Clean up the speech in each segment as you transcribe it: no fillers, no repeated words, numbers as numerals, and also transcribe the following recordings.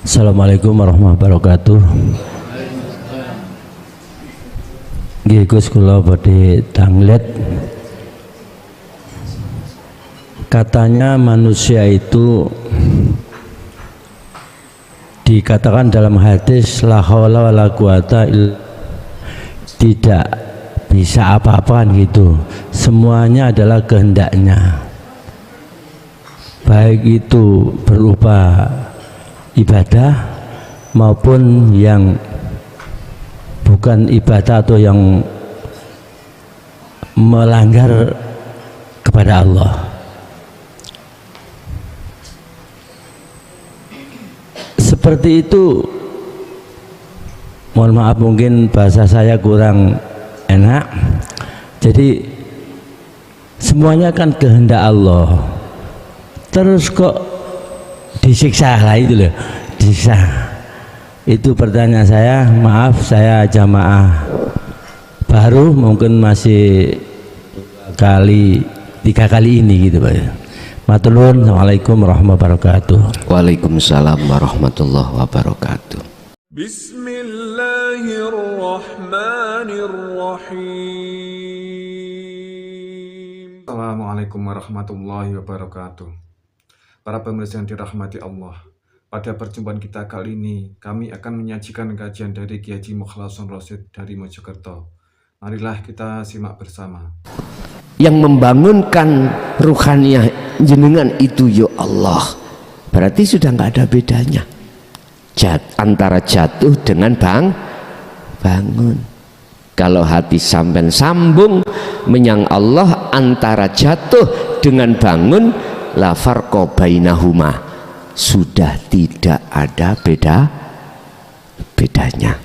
Assalamualaikum warahmatullahi wabarakatuh. Nggih Gus kula badhe tanglet. Katanya manusia itu dikatakan dalam hadis la haula wala quwata tidak bisa apa-apa gitu. Semuanya adalah kehendaknya. Baik itu berupa ibadah maupun yang bukan ibadah atau yang melanggar kepada Allah. Seperti itu, mohon maaf mungkin bahasa saya kurang enak. Jadi semuanya kan kehendak Allah, terus kok disiksa lah itu loh, disiksa. Itu pertanyaan saya, maaf saya jamaah baru mungkin masih tiga kali ini gitu Pak. Matur nuwun. Assalamualaikum warahmatullahi wabarakatuh. Waalaikumsalam warahmatullahi wabarakatuh. Bismillahirrahmanirrahim. Assalamualaikum warahmatullahi wabarakatuh. Para pemirsa yang dirahmati Allah, pada perjumpaan kita kali ini kami akan menyajikan kajian dari Kiai Haji Mukhlason Rosyid dari Mojokerto. Marilah kita simak bersama. Yang membangunkan ruhaniyah jenengan itu ya Allah, berarti sudah nggak ada bedanya antara jatuh dengan bangun. Kalau hati sampai sambung menyang Allah, antara jatuh dengan bangun la farqa bainahuma, sudah tidak ada bedanya.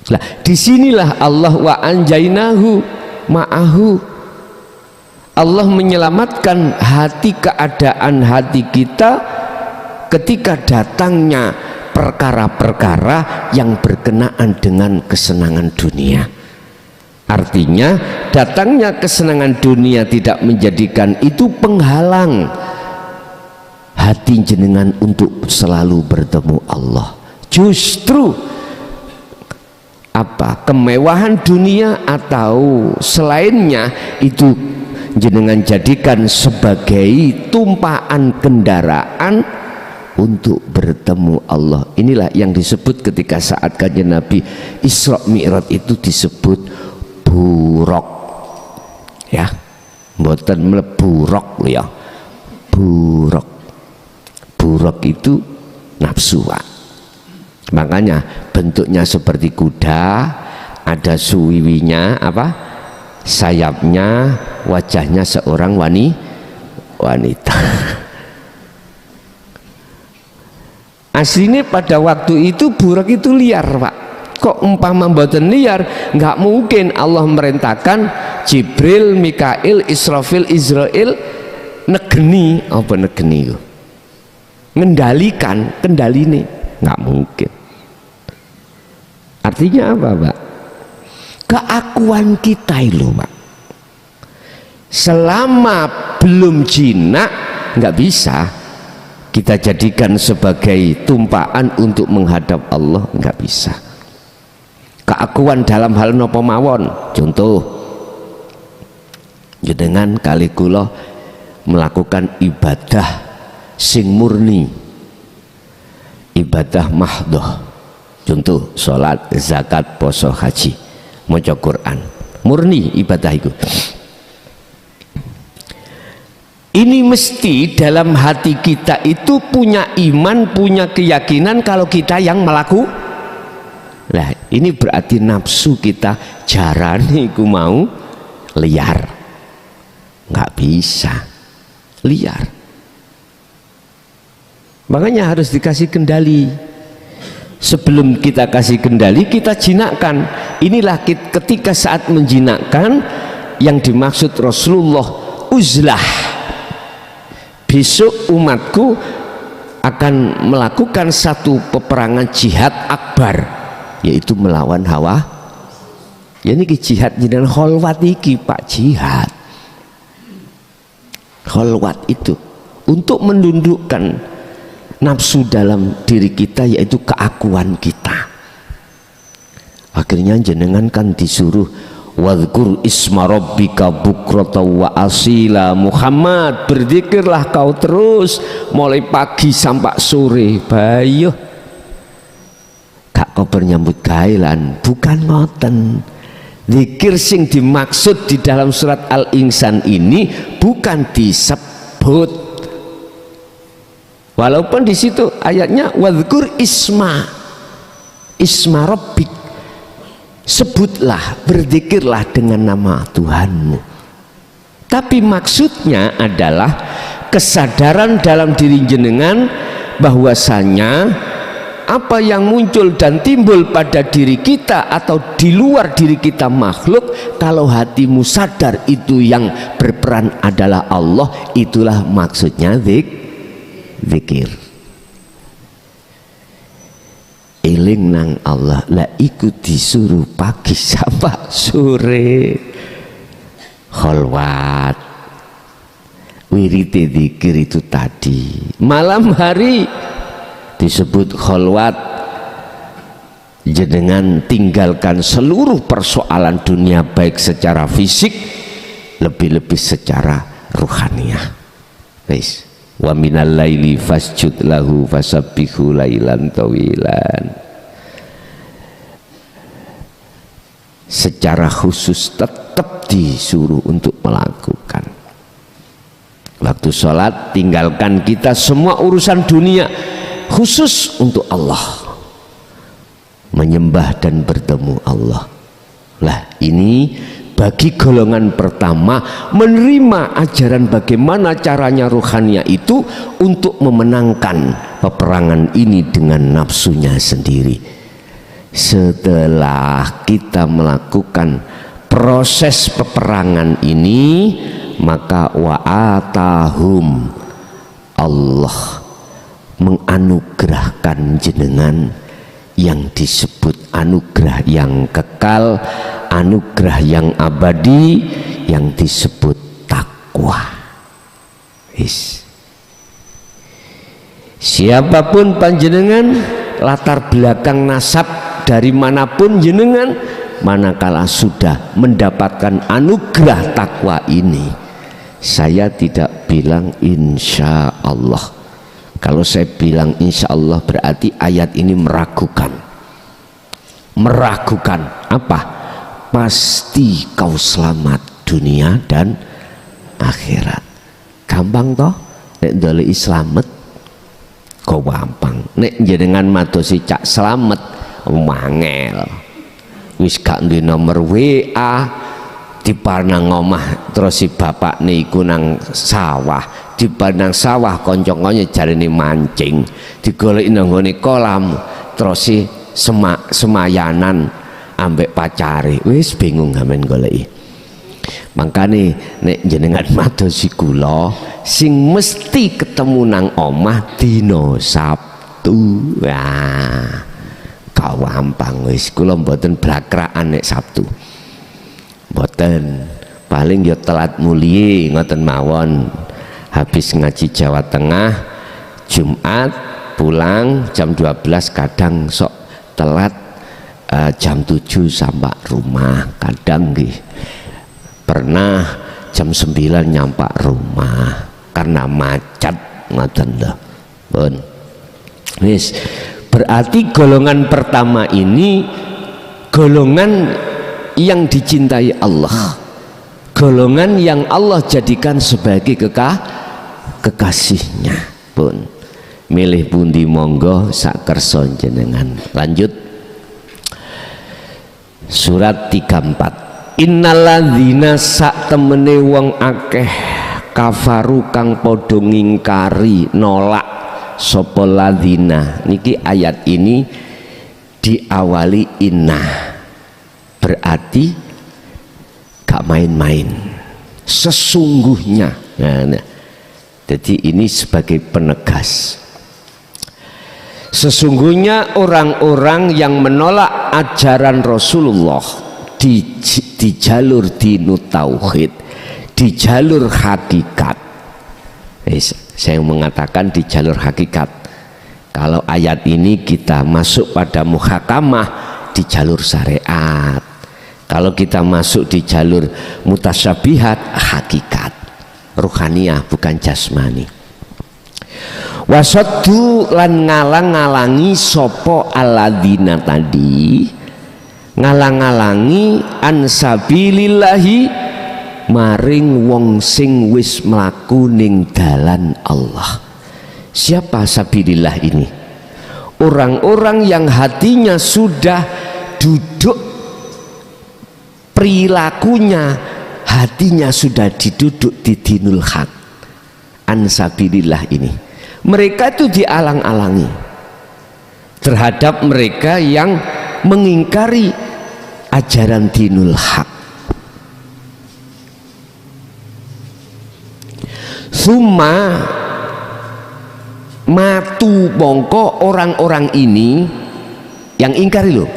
Nah, disinilah Allah wa anjainahu ma'ahu, Allah menyelamatkan keadaan hati kita ketika datangnya perkara-perkara yang berkenaan dengan kesenangan dunia. Artinya datangnya kesenangan dunia tidak menjadikan itu penghalang hati jenengan untuk selalu bertemu Allah. Justru kemewahan dunia atau selainnya itu jenengan jadikan sebagai tumpaan kendaraan untuk bertemu Allah. Inilah yang disebut ketika saat kanjeng Nabi Isra Mi'raj itu disebut buraq ya, mboten mleburok ya, buraq itu nafsuan. Makanya bentuknya seperti kuda, ada suwiwinya, sayapnya, wajahnya seorang wanita. Aslinya pada waktu itu buraq itu liar Pak. Kok umpama mboten liar, nggak mungkin Allah merintahkan Jibril, Mikail, Israfil, Israel negeni itu ngendalikan, kendaline nggak mungkin. Artinya apa Pak? Keakuan kita itu Pak, selama belum jinak nggak bisa kita jadikan sebagai tumpaan untuk menghadap Allah, nggak bisa. Keakuan dalam hal napa mawon, contoh jenengan kali kula melakukan ibadah sing murni, ibadah mahdhah, contoh sholat, zakat, poso, haji, maca Quran, murni ibadah itu. Ini mesti dalam hati kita itu punya iman, punya keyakinan kalau kita yang melakukan. Nah ini berarti nafsu kita jarane iku mau liar, nggak bisa liar. Makanya harus dikasih kendali. Sebelum kita kasih kendali, kita jinakkan. Inilah ketika saat menjinakkan yang dimaksud Rasulullah uzlah. Besok umatku akan melakukan satu peperangan jihad akbar, yaitu melawan hawa. Ya ini jihad jenengan kholwat iki Pak, jihad kholwat itu untuk menundukkan nafsu dalam diri kita, yaitu keakuan kita. Akhirnya jenengan kan disuruh wadhkur isma rabbika bukrata wa asila. Muhammad, berzikirlah kau terus mulai pagi sampai sore. Bayo gak kau bernyambut gailan, bukan ngoten. Zikir sing dimaksud di dalam surat Al-Insan ini bukan disebut, walaupun di situ ayatnya wadhkur isma rabbik, sebutlah, berzikirlah dengan nama Tuhanmu. Tapi maksudnya adalah kesadaran dalam diri jenengan bahwasanya apa yang muncul dan timbul pada diri kita atau di luar diri kita makhluk, kalau hatimu sadar itu yang berperan adalah Allah, itulah maksudnya zikir. Eling nang Allah lah, ikut disuruh pagi sampai sore kholwat, wirite zikir itu tadi. Malam hari disebut kholwat, jenengan tinggalkan seluruh persoalan dunia baik secara fisik, lebih-lebih secara ruhaniyah. Guys, wa minal laili fasjud lahu fasabbihu lailan tawilan. Secara khusus tetap disuruh untuk melakukan. Waktu sholat tinggalkan kita semua urusan dunia, khusus untuk Allah, menyembah dan bertemu Allah. Lah ini bagi golongan pertama menerima ajaran bagaimana caranya ruhania itu untuk memenangkan peperangan ini dengan nafsunya sendiri. Setelah kita melakukan proses peperangan ini, maka wa'atahum, Allah menganugerahkan jenengan yang disebut anugerah yang kekal, anugerah yang abadi, yang disebut takwa. Siapapun panjenengan, latar belakang nasab dari manapun jenengan, manakala sudah mendapatkan anugerah takwa ini, saya tidak bilang insya Allah. Kalau saya bilang insya Allah berarti ayat ini meragukan. Meragukan apa? Pasti kau selamat dunia dan akhirat. Gampang toh? Nek ndoleki slamet kok gampang. Nek jenengan madosi cak slamet mangel. Wis gak duwe nomor WA, diparnang omah terus si bapak niku nang sawah. Di padang sawah konco-konco jarine mancing, digoleki nang nggone kolam, terus si semayanan ambek pacare, wis bingung gamen goleki. Makane nek jenengan madosi kula sing mesti ketemu nang omah dina Sabtu. Wah, gampang wis, kula mboten blakrakan nek Sabtu. Mboten, paling ya telat mulih ngoten mawon. Habis ngaji Jawa Tengah Jumat pulang jam 12, kadang sok telat jam 7 sampai rumah, kadang pernah jam 9 nyampe rumah karena macet ngoten lho. Pun wis, berarti golongan pertama ini golongan yang dicintai Allah, golongan yang Allah jadikan sebagai kekasihnya. Pun milih pundi monggo sak kersa jenengan. Lanjut surat 34. Innalladzina sak temene wong akeh kafaru kang padha ngingkari nolak sapa ladzina. Niki ayat ini diawali innah, berarti gak main-main, sesungguhnya. Nah, jadi ini sebagai penegas, sesungguhnya orang-orang yang menolak ajaran Rasulullah di jalur dinut tauhid, di jalur hakikat. Saya mengatakan di jalur hakikat, Kalau ayat ini kita masuk pada muhakamah di jalur syariat. Kalau kita masuk di jalur mutasyabihat, hakikat ruhaniyah bukan jasmani. Wasaddu lan ngalang-ngalangi sopo alladzina tadi, ngalang-ngalangi ansabilillahi maring wong sing wis mlaku ning dalan Allah. Siapa sabilillah ini? Orang-orang yang hatinya sudah duduk, perilakunya, hatinya sudah diduduk di dinul haq. Ansabilillah ini, mereka itu dialang-alangi terhadap mereka yang mengingkari ajaran dinul haq. Summa matu bongko orang-orang ini yang ingkari loh,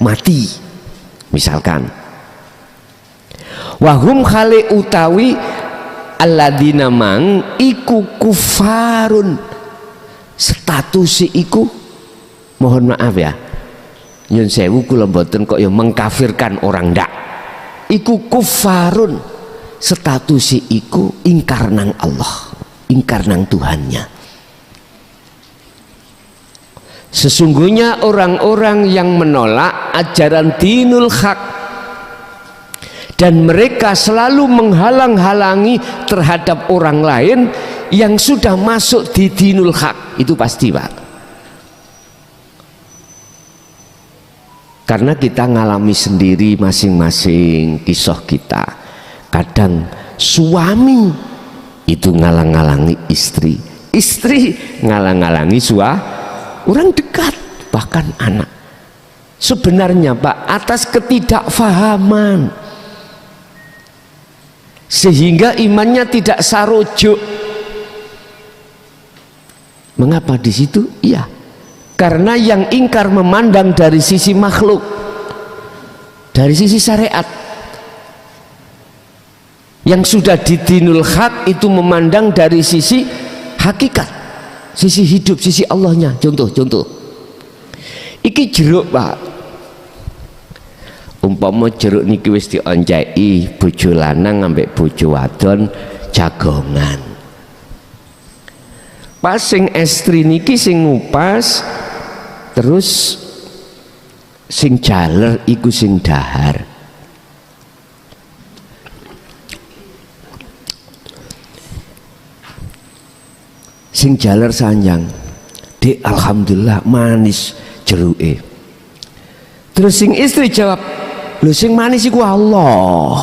mati misalkan. Wahum khale utawi alladzina mang iku kufarun, status iku, mohon maaf ya nyun sewu kula mboten kok ya mengkafirkan orang, ndak. Iku kufarun, status iku ingkar nang Allah, ingkar nang Tuhannya. Sesungguhnya orang-orang yang menolak ajaran dinul haq dan mereka selalu menghalang-halangi terhadap orang lain yang sudah masuk di dinul haq, itu pasti Pak. Karena kita ngalami sendiri masing-masing kisah kita. Kadang suami itu ngalang-ngalangi istri, istri ngalang-ngalangi orang dekat, bahkan anak. Sebenarnya Pak, atas ketidakfahaman, sehingga imannya tidak sarojo. Mengapa di situ? Iya, karena yang ingkar memandang dari sisi makhluk, dari sisi syariat. Yang sudah di dinul haq itu memandang dari sisi hakikat, sisi hidup, sisi Allahnya. Contoh iki jeruk Pak, umpama jeruk niki wis dionceki bojo lanang ambek bojo wadon jagongan, pas sing estri niki sing ngupas, terus sing jaler iku sing dahar. Sing jaler sanjang, Dek, alhamdulillah manis jeruke. Terus sing istri jawab, lho sing manis iku Allah,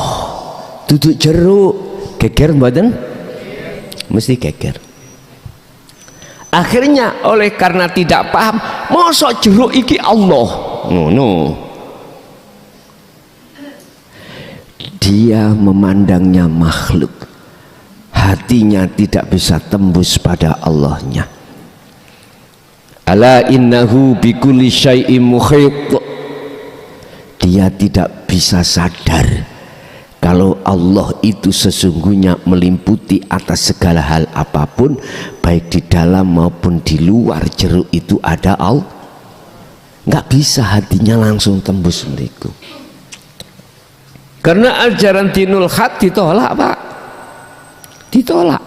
duduk jeruk. Geger mboten? Mesti geger. Akhirnya oleh karena tidak paham, mosok jeruk iki Allah, ngono. Dia memandangnya makhluk, hatinya tidak bisa tembus pada Allahnya. Ala innahu bikulli syai'in muhit. Dia tidak bisa sadar kalau Allah itu sesungguhnya melimputi atas segala hal apapun, baik di dalam maupun di luar jeruk itu ada Allah. Nggak bisa hatinya langsung tembus mereka. Karena ajaran dinul haq ditolak Pak, ditolak.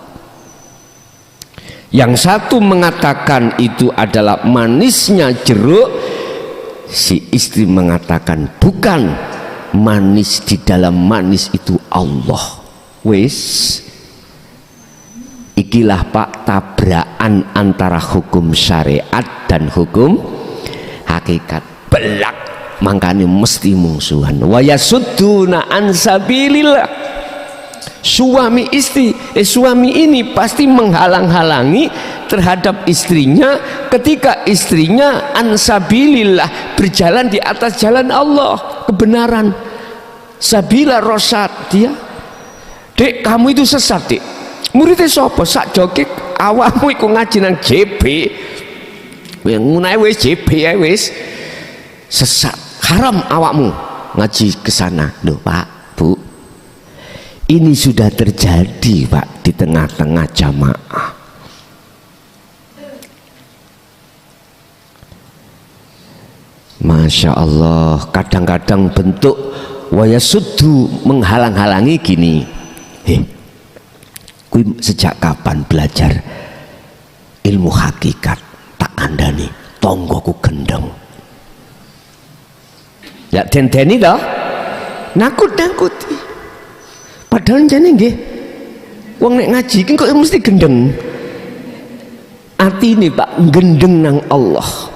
Yang satu mengatakan itu adalah manisnya jeruk, si istri mengatakan bukan, manis di dalam manis itu Allah. Wis ikilah Pak tabrakan antara hukum syariat dan hukum hakikat, belak, makanya mesti mungsuhan. Wa yasudduna an sabilillah. Suami istri, suami ini pasti menghalang-halangi terhadap istrinya ketika istrinya ansabilillah, berjalan di atas jalan Allah, kebenaran, sabila rosad. Dia, Dek, kamu itu sesat, Dek. Muridnya sapa? Sak jokik awakmu iku ngaji nang JB, yang ngunae wis JB ya wis sesat, haram awakmu ngaji ke sana. Loh Pak, Bu, ini sudah terjadi Pak di tengah-tengah jamaah. Masya Allah, kadang-kadang bentuk wayasuddu menghalang-halangi gini. Kui sejak kapan belajar ilmu hakikat? Tak kandani tonggoku gendeng. Ya den-deni toh, nakut-nakuti. Padahal jane nggih, wong nek ngaji ki kok mesti gendeng. Atine Pak gendeng nang Allah.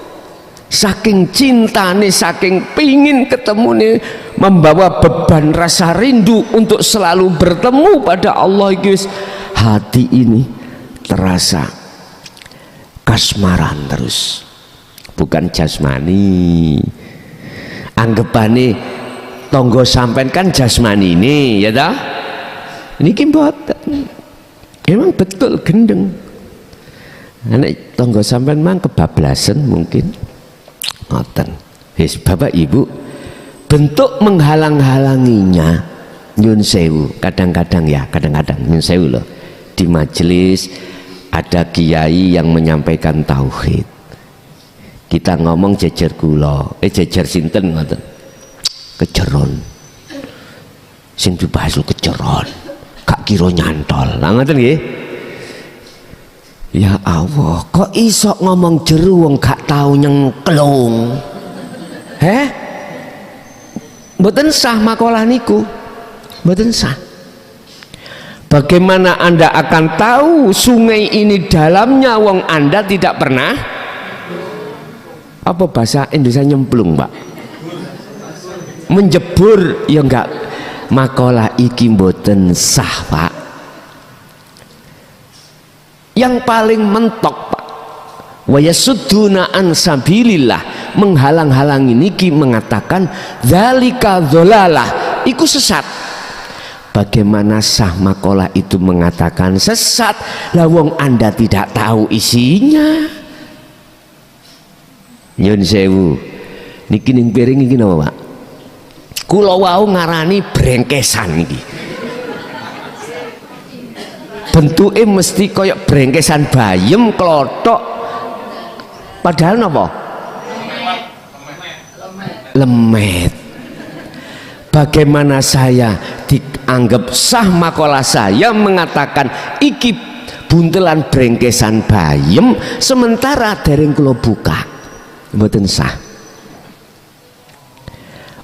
Saking cintane, saking pingin ketemune, membawa beban rasa rindu untuk selalu bertemu pada Allah. Guys, hati ini terasa kasmaran terus, bukan jasmani. Anggapane tonggo sampean kan jasmani ini, ya dah. Ini mboten. Emang betul gendeng. Nek tonggo sampean mang kebablasan mungkin. Ngoten. Wis Bapak Ibu, bentuk menghalang-halanginya nyun sewu. Kadang-kadang ya, kadang-kadang nyun sewu loh. Di majelis ada kiai yang menyampaikan tauhid. Kita ngomong jejer kula, jejer sinten ngoten. Kejeron. Sing dibahas lu kejeron. Gak kira nyantol. Lah ngoten nggih. Ya Allah, kok iso ngomong jeru wong gak tau nyengklung? Mboten sah makalah niku. Mboten sah. Bagaimana Anda akan tahu sungai ini dalamnya wong Anda tidak pernah? Apa bahasa Indonesia nyemplung, Pak? Menjebur ya enggak. Makalah iki mboten sah, Pak. Yang paling mentok, Pak, wa yasudduna an sabilillah, menghalang-halangi niki mengatakan dzalika dzalalah, iku sesat. Bagaimana sah makalah itu mengatakan sesat? Lah wong Anda tidak tahu isinya. Nyun sewu, niki ning piring iki napa, Pak? Kula wau ngarani brengkesan niki. Bentuknya mesti koyok brengkesan bayem klothok, padahal napa? Lemet. Bagaimana saya dianggap sah makalah saya mengatakan iki buntelan brengkesan bayem sementara dereng kula buka? Mboten sah.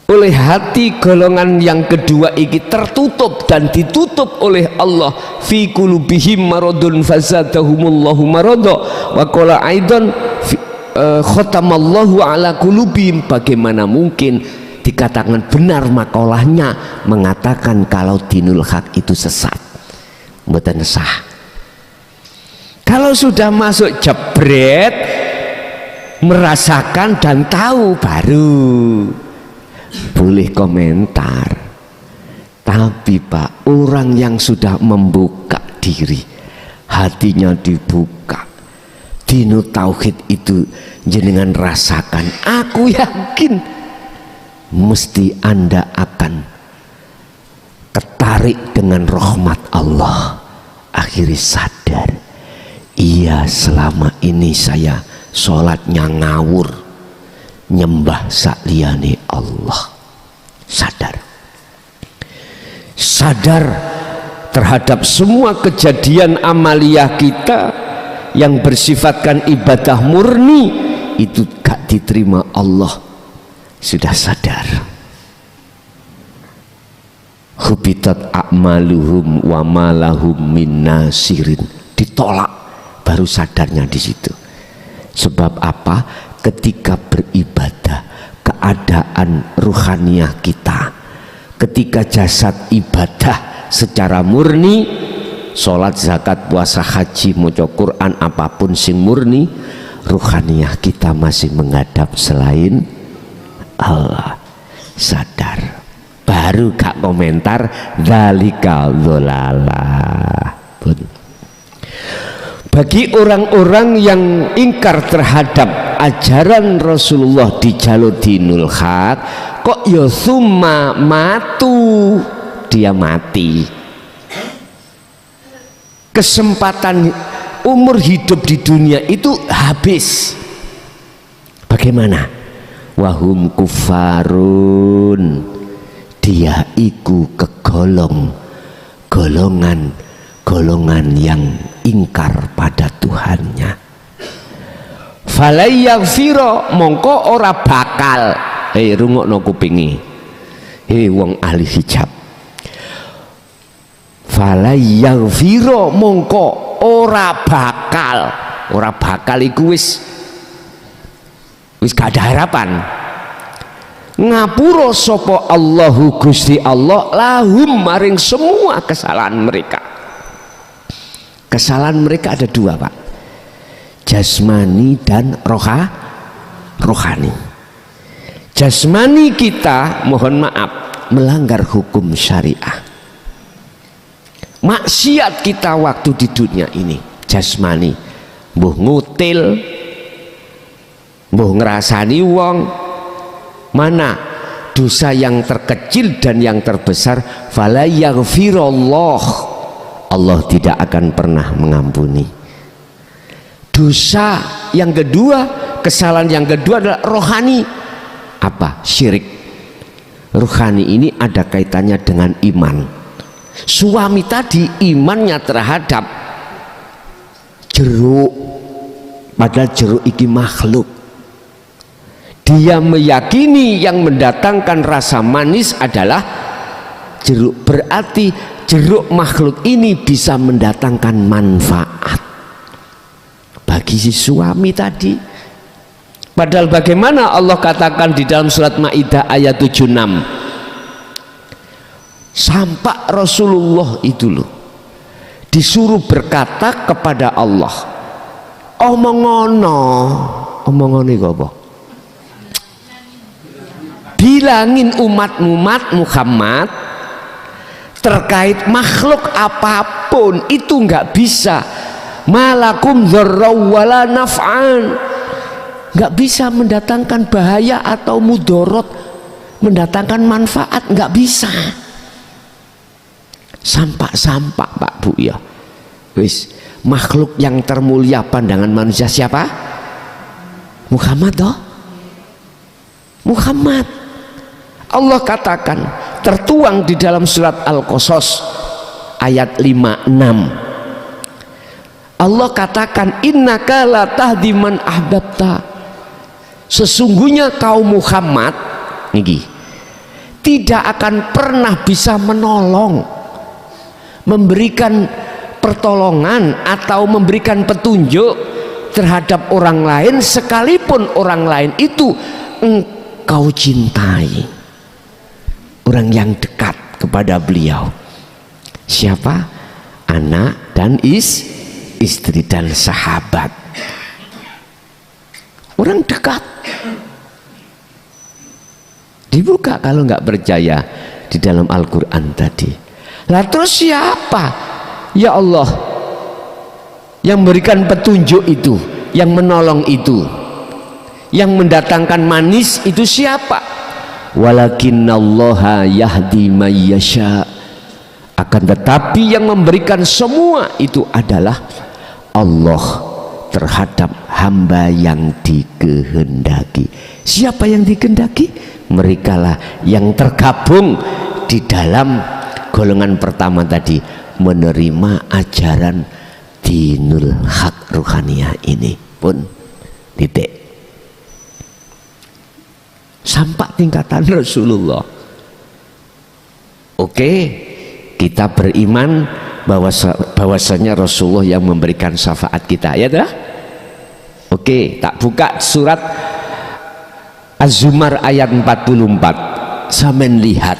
Oleh hati golongan yang kedua iki tertutup dan ditutup oleh Allah. Fi qulubihim maradun fazadahumullahu marada wa qala aidan khatamallahu ala qulubihim. Bagaimana mungkin dikatakan benar makalahnya mengatakan kalau dinul haq itu sesat? Mboten sah. Kalau sudah masuk jebret, merasakan dan tahu baru boleh komentar. Tapi Pak, orang yang sudah membuka diri, hatinya dibuka, dinu tauhid itu jenengan rasakan, aku yakin mesti Anda akan tertarik dengan rahmat Allah. Akhirnya sadar, iya selama ini saya sholatnya ngawur, nyembah sakliyane Allah. Sadar terhadap semua kejadian amaliyah kita yang bersifatkan ibadah murni itu gak diterima Allah. Sudah sadar. Hubitat a'maluhum wa malahum min nasirin, ditolak, baru sadarnya di situ. Sebab apa? Ketika beribadah, keadaan ruhaniyah kita, ketika jasad ibadah secara murni, sholat, zakat, puasa, haji, maca Quran, apapun sing murni, ruhaniyah kita masih menghadap selain Allah. Sadar, baru gak komentar dzalika dzalalah. Bagi orang-orang yang ingkar terhadap ajaran Rasulullah di jalur dinul haq, kok ya summa matu, dia mati. Kesempatan umur hidup di dunia itu habis. Bagaimana? wahum kufarun, dia iku golongan yang ingkar pada Tuhannya. Falayaghfira, mongko ora bakal, rungokno kupingi, wong ahli hijab. Falayaghfira, mongko ora bakal iku wis gak ada harapan. Ngapura sapa Allahu Gusti Allah lahum maring semua kesalahan mereka. Kesalahan mereka ada dua, Pak, jasmani dan rohani. Jasmani kita, mohon maaf, melanggar hukum syariah. Maksiat kita waktu di dunia ini jasmani, mbuh ngutil, mbuh ngerasani wong. Mana dosa yang terkecil dan yang terbesar? Fala yaghfirullah, Allah tidak akan pernah mengampuni. Dosa yang kedua, kesalahan yang kedua adalah rohani. Apa? Syirik. Rohani ini ada kaitannya dengan iman. Suami tadi imannya terhadap jeruk, padahal jeruk iki makhluk. Dia meyakini yang mendatangkan rasa manis adalah jeruk, berarti jeruk makhluk ini bisa mendatangkan manfaat bagi si suami tadi. Padahal bagaimana Allah katakan di dalam surat Maidah ayat 76, sampai Rasulullah itu loh disuruh berkata kepada Allah, omongono iku apa? Bilangin umat Muhammad terkait makhluk apapun itu nggak bisa, malakum dzarraw wala naf'an, nggak bisa mendatangkan bahaya atau mudorot, mendatangkan manfaat, nggak bisa. Sampak Pak Bu ya, wis makhluk yang termulia pandangan manusia siapa? Muhammad toh, Muhammad. Allah katakan, tertuang di dalam surat Al-Qasas ayat 56, Allah katakan innaka la tahdi man ahbabta, sesungguhnya kaum Muhammad niki tidak akan pernah bisa menolong, memberikan pertolongan atau memberikan petunjuk terhadap orang lain sekalipun orang lain itu engkau cintai, orang yang dekat kepada beliau. Siapa? Anak dan istri dan sahabat, orang dekat. Dibuka kalau nggak percaya di dalam Al-Quran tadi. Lah terus siapa? Ya Allah yang memberikan petunjuk itu, yang menolong itu, yang mendatangkan manis itu siapa? Walakinnallaha yahdi may yasha, akan tetapi yang memberikan semua itu adalah Allah terhadap hamba yang dikehendaki. Siapa yang dikehendaki? Merekalah yang tergabung di dalam golongan pertama tadi, menerima ajaran dinul haq ruhaniyah ini pun titik. Sampai tingkatan Rasulullah. Oke, kita beriman bahwasanya Rasulullah yang memberikan syafaat kita, ya dah? Oke, tak buka surat Az-Zumar ayat 44. Sampeyan lihat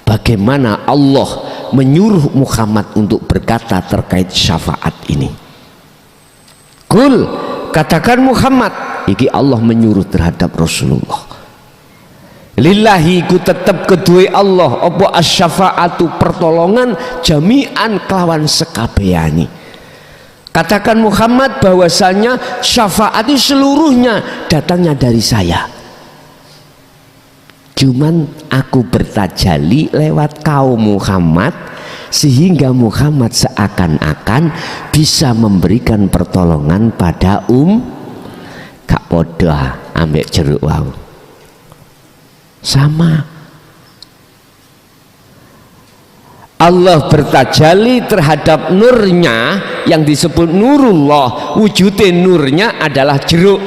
bagaimana Allah menyuruh Muhammad untuk berkata terkait syafaat ini. Qul, katakan Muhammad, iki Allah menyuruh terhadap Rasulullah. Lillahi ku tetap kedua Allah apa asy-syafa'atu, pertolongan jami'an kelawan sekabehane. Katakan Muhammad bahwasanya syafaat itu seluruhnya datangnya dari saya. Cuman aku bertajali lewat kaum Muhammad sehingga Muhammad seakan-akan bisa memberikan pertolongan pada gak podo ambek jeruk wau. Sama. Allah bertajalli terhadap nurnya yang disebut nurullah, wujudnya nurnya adalah jeruk.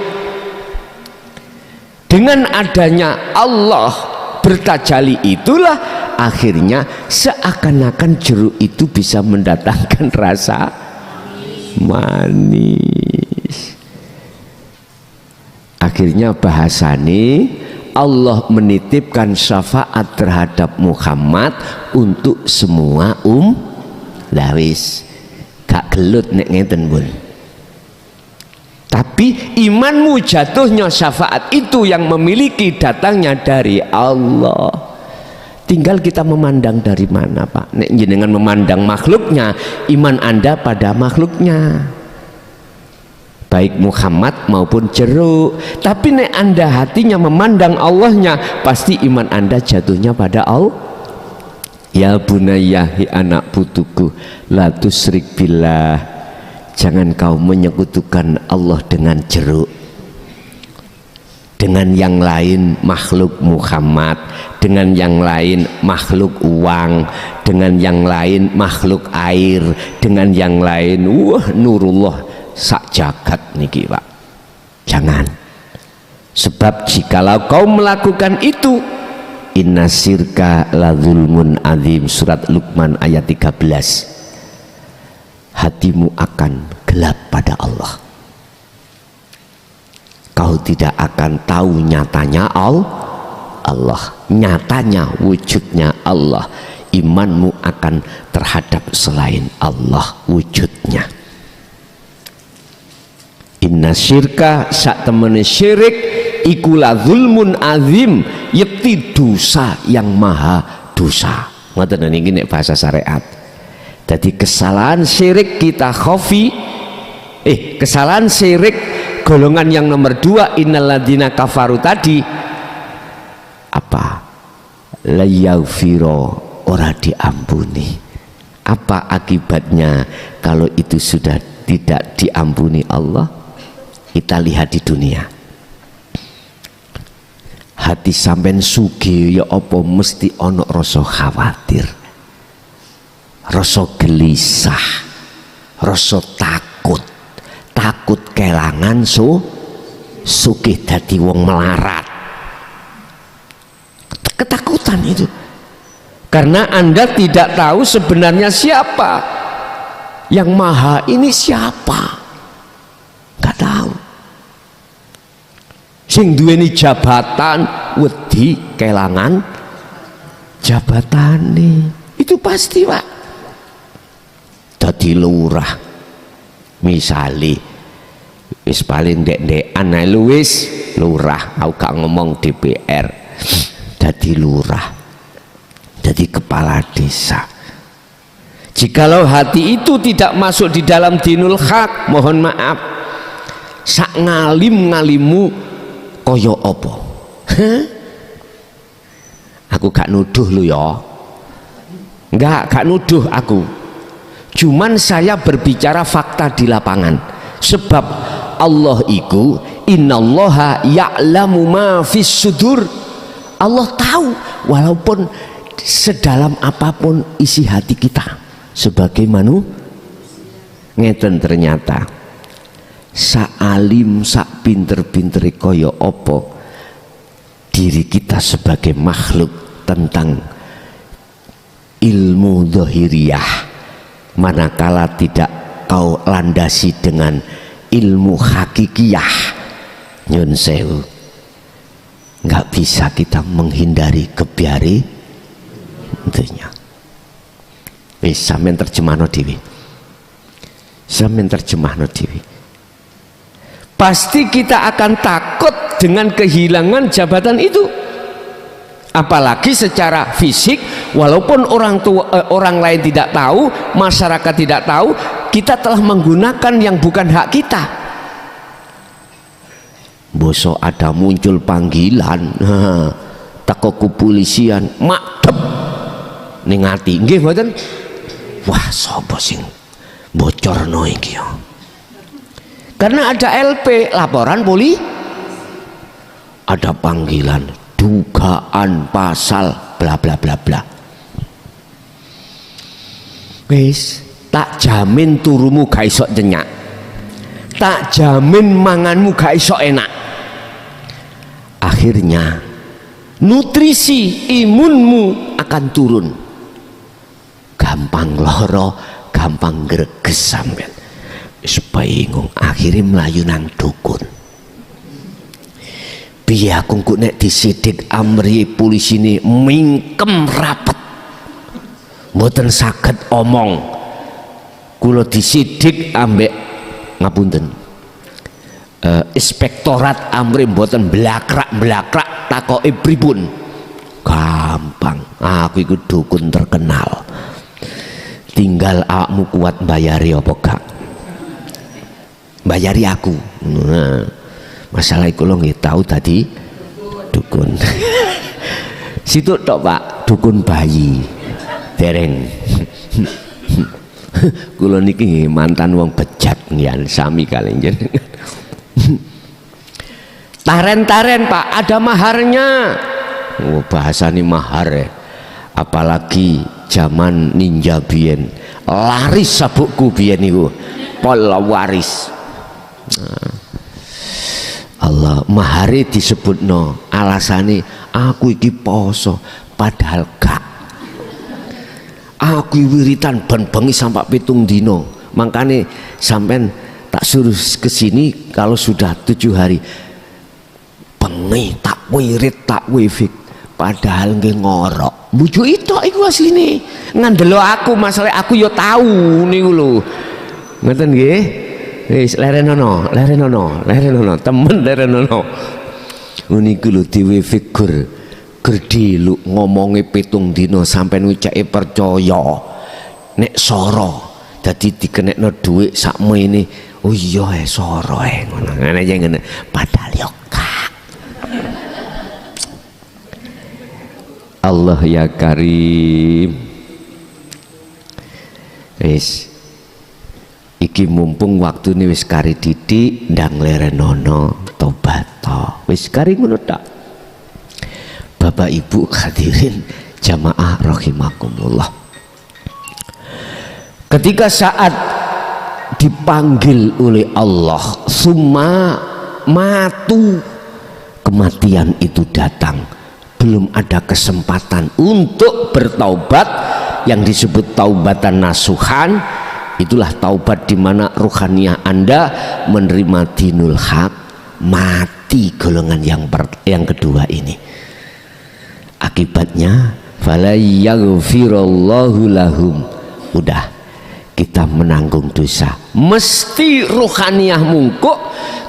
Dengan adanya Allah bertajalli itulah akhirnya seakan-akan jeruk itu bisa mendatangkan rasa manis. Akhirnya bahasane Allah menitipkan syafaat terhadap Muhammad untuk semua lawis gak gelut nek ngeten pun. Tapi imanmu jatuhnya syafaat itu yang memiliki datangnya dari Allah. Tinggal kita memandang dari mana, Pak. Nek jenengan memandang makhluknya, iman Anda pada makhluknya, baik Muhammad maupun jeruk. Tapi nek Anda hatinya memandang Allahnya, pasti iman Anda jatuhnya pada Allah. Ya bunayya, hi anak putuku, la tusyrik billah, jangan kau menyekutukan Allah dengan jeruk, dengan yang lain makhluk Muhammad, dengan yang lain makhluk uang, dengan yang lain makhluk air, dengan yang lain nurullah sak jagat niki, Pak. Jangan. Sebab jikalau kau melakukan itu, inna syirka la zulmun azim, surat Luqman ayat 13. Hatimu akan gelap pada Allah. Kau tidak akan tahu nyatanya Allah, nyatanya wujudnya Allah. Imanmu akan terhadap selain Allah wujudnya. Inna syirka sak temene syirik ikulah zulmun azim, yakti dosa yang maha dosa. Ngoten niki nek bahasa syariat. Jadi kesalahan syirik kita khafi, kesalahan syirik golongan yang nomor 2 innalladzina kafaru tadi apa? La yaghfiro, ora diampuni. Apa akibatnya kalau itu sudah tidak diampuni Allah? Kita lihat di dunia. Hati sampean sugih ya apa mesti ono rasa khawatir, rasa gelisah, rasa takut kelangan sugih dadi wong melarat. Ketakutan itu karena Anda tidak tahu sebenarnya siapa yang maha ini, siapa nggak tahu. Sing duweni jabatan wedi kelangan jabatane, itu pasti, Pak. Dadi lurah misali wis paling ndek-ndekan ae wis lurah, aku gak ngomong DPR, dadi lurah, jadi kepala desa. Jikalau hati itu tidak masuk di dalam dinul haq, mohon maaf, sak ngalim-ngalimu koyo opo. Aku gak nuduh lu ya, gak nuduh aku, cuman saya berbicara fakta di lapangan. Sebab Allah iku innallaha ya'lamu ma fis sudur, Allah tahu walaupun sedalam apapun isi hati kita sebagai manusia. Ngeten ternyata sak alim sak pinter-pintere kaya apa diri kita sebagai makhluk tentang ilmu zahiriyah, manakala tidak kau landasi dengan ilmu hakikiyah, nyun sewu, nggak bisa kita menghindari kebiari intinya. Wis sampeyan terjemahno dhewe, sampeyan terjemahno dhewe. Pasti kita akan takut dengan kehilangan jabatan itu, apalagi secara fisik. Walaupun orang lain tidak tahu, masyarakat tidak tahu, kita telah menggunakan yang bukan hak kita. Bosok ada muncul panggilan teko kepolisian madhep ning ati, nggih mboten? Wah, sapa sing bocorno iki ya? Karena ada LP, laporan ada panggilan dugaan pasal bla bla bla bla. Wis tak jamin turumu gak iso nyenyak, tak jamin manganmu gak iso enak. Akhirnya nutrisi imunmu akan turun, gampang loro, gampang greges sampean. Wis bingung, akhirnya mlayu nang dukun. Piye aku kok nek disidik amri polisi ini mingkem rapet, mboten saged omong. Kula disidik ambek ngapunten, inspektorat amri mboten blakrak takoke pripun. Gampang, aku iku dukun terkenal, tinggal awakmu kuat bayari apa gak. Bayari aku. Nah, masalah iku lho nggih tau dadi dukun. Situ tok Pak, dukun bayi. Dereng. Kula niki mantan wong bejat ngian sami kali jenengan. Taren-taren Pak, ada maharnya. Oh, bahasane mahar ya. Apalagi zaman ninja biyen. Laris sabukku biyen niku. Pol waris. Nah, Allah mahari disebutno alasane aku iki poso, padahal gak. Aku wiritan ben bengi sampai 7 dino, makanya sampean tak suruh kesini kalau sudah 7 hari bengi tak wirid tak wifik, padahal nggih ngorok bujuk itu iku asline ngandelo aku, masalah aku yo tahu niku lho, ngoten nggih. Wis lerenono temen lerenono uniku lho dhewe figur gerdi lu ngomongi 7 dino sampai ngucake percaya nek soro dadi dikenekno dhuwit sakmene. Oh iya soro ngono ngene aja ngene, padahal yo gak. Allah ya Karim. Wis iki mumpung waktu ini wis kari didik ndang lerenono tobat to wis kari ngono tak. Bapak Ibu hadirin jamaah rahimakumullah, ketika saat dipanggil oleh Allah summa matu, kematian itu datang, belum ada kesempatan untuk bertaubat yang disebut taubatan nasuhan. Itulah taubat di mana ruhaniah Anda menerima dinul haq, mati golongan yang kedua ini. Akibatnya fala yaghfirullahu lahum, udah kita menanggung dosa. Mesti ruhaniah mungkuk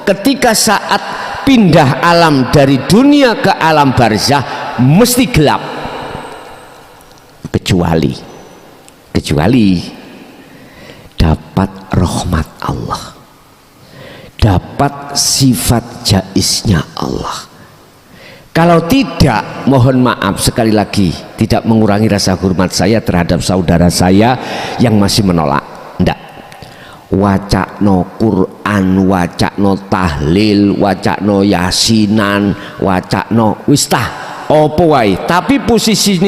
ketika saat pindah alam dari dunia ke alam barzah mesti gelap, kecuali dapat rahmat Allah, dapat sifat jaiznya Allah. Kalau tidak, mohon maaf sekali lagi, tidak mengurangi rasa hormat saya terhadap saudara saya yang masih menolak. Ndak, wacakno Quran, wacakno tahlil, wacakno yasinan, wacakno wistah opo wae, tapi posisi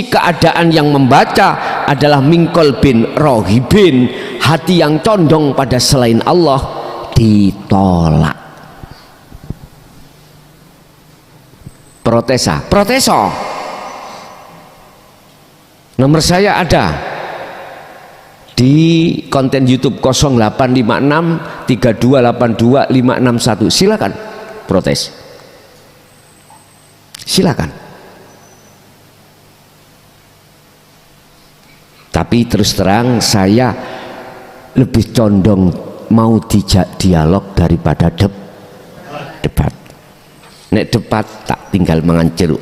keadaan yang membaca adalah mingkol bin rohibin, hati yang condong pada selain Allah, ditolak. Proteso nomor saya ada di konten YouTube 0856 3282 561, silakan protes, silakan. Tapi terus terang saya lebih condong mau dijak dialog daripada debat. Nek debat tak tinggal mangan jeruk.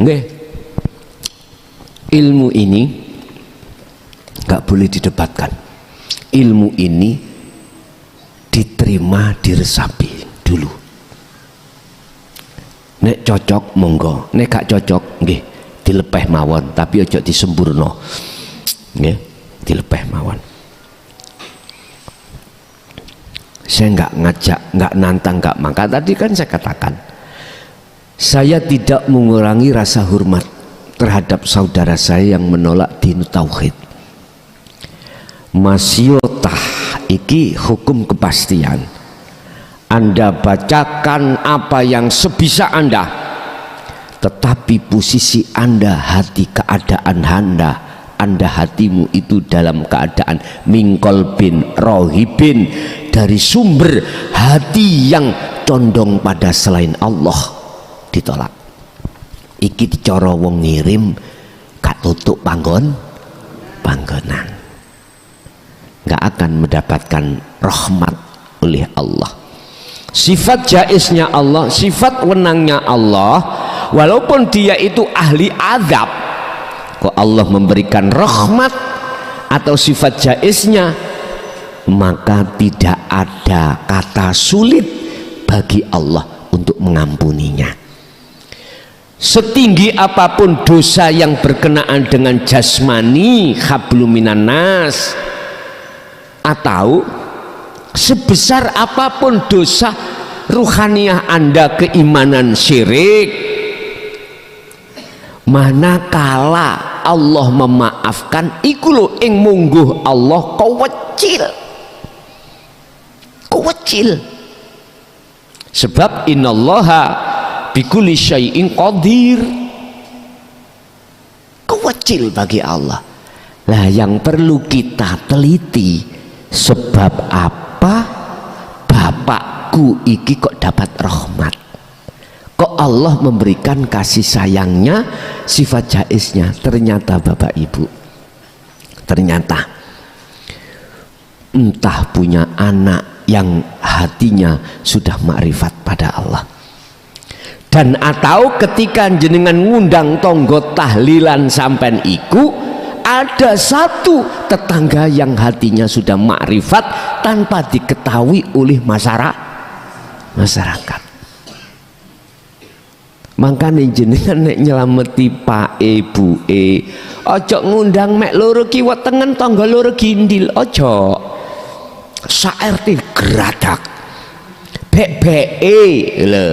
Nggih, ilmu ini nggak boleh didebatkan. Ilmu ini diterima, diresapi dulu. Nek cocok monggo, nek gak cocok nggih dilepeh mawon, tapi ojo disempurno. Nggih, dilepeh mawon. Saya nggak ngajak, nggak nantang, nggak. Maka tadi kan saya katakan, saya tidak mengurangi rasa hormat terhadap saudara saya yang menolak dinu tauhid. Masyotah iki hukum kepastian. Anda bacakan apa yang sebisa Anda, tetapi posisi Anda, hati keadaan Anda hatimu itu dalam keadaan mingkol bin rohibin, dari sumber hati yang condong pada selain Allah, ditolak. Iki dicara wong ngirim gak tutup panggonan, gak akan mendapatkan rahmat oleh Allah. Sifat jaiznya Allah, sifat wenangnya Allah, walaupun dia itu ahli azab, kok Allah memberikan rahmat atau sifat jaiznya, maka tidak ada kata sulit bagi Allah untuk mengampuninya. Setinggi apapun dosa yang berkenaan dengan jasmani, hablum minan nas, atau sebesar apapun dosa ruhaniah Anda, keimanan syirik, manakala Allah memaafkan, iku lho ing mungguh Allah kewecil. Sebab innallaha bikulli syai'in qadir, kewecil bagi Allah. Lah yang perlu kita teliti, sebab apa bapakku iki kok dapat rahmat, kok Allah memberikan kasih sayangnya, sifat jaiznya. Ternyata Bapak Ibu, ternyata entah punya anak yang hatinya sudah makrifat pada Allah, dan atau ketika jenengan ngundang tonggo tahlilan sampean iku, ada satu tetangga yang hatinya sudah makrifat tanpa diketahui oleh masyarakat. Makanya jenengan nek nyelameti pak ibu ojo ngundang mek loro kiwa tengen tangga loro gindil, ojo sa-RT geradak bek-beke lho,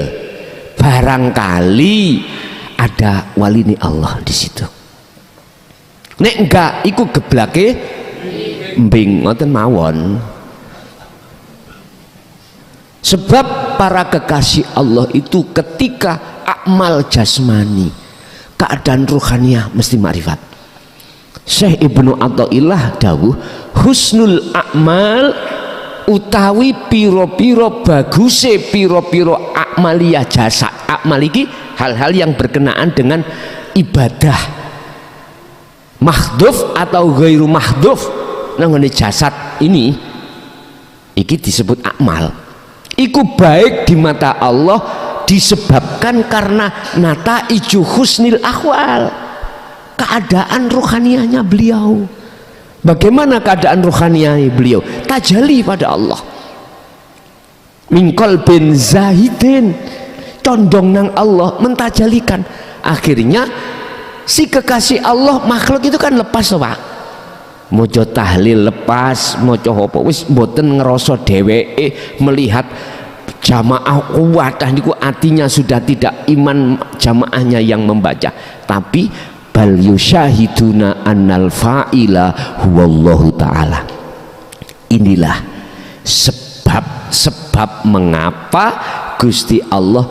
barangkali ada walini Allah di situ. Nek enggak iku geblake mbing ngoten mawon. Sebab para kekasih Allah itu ketika amal jasmani, keadaan ruhaniah mesti makrifat. Syekh Ibnu Athaillah dawuh, husnul a'mal utawi piro-piro baguse piro-piro akmaliyah jasa. Akmal iki hal-hal yang berkenaan dengan ibadah mahdhuf atau ghairu mahdhuf nang jasad ini, iki disebut akmal. Iku baik di mata Allah disebabkan karena nata iju husnil ahwal, keadaan ruhaniahnya beliau. Bagaimana keadaan ruhaniahnya beliau? Tajalli pada Allah, mingkol bin zahidin, condong nang Allah, mentajalikan. Akhirnya si kekasih Allah makhluk itu kan lepas Pak, mojo tahlil lepas, mojo apa wis mboten ngerasa dheweke melihat jamaah kuat, niku artinya sudah tidak iman jamaahnya yang membaca, tapi bal yusyahiduna annal fa'ila huwallahu ta'ala. Inilah sebab mengapa Gusti Allah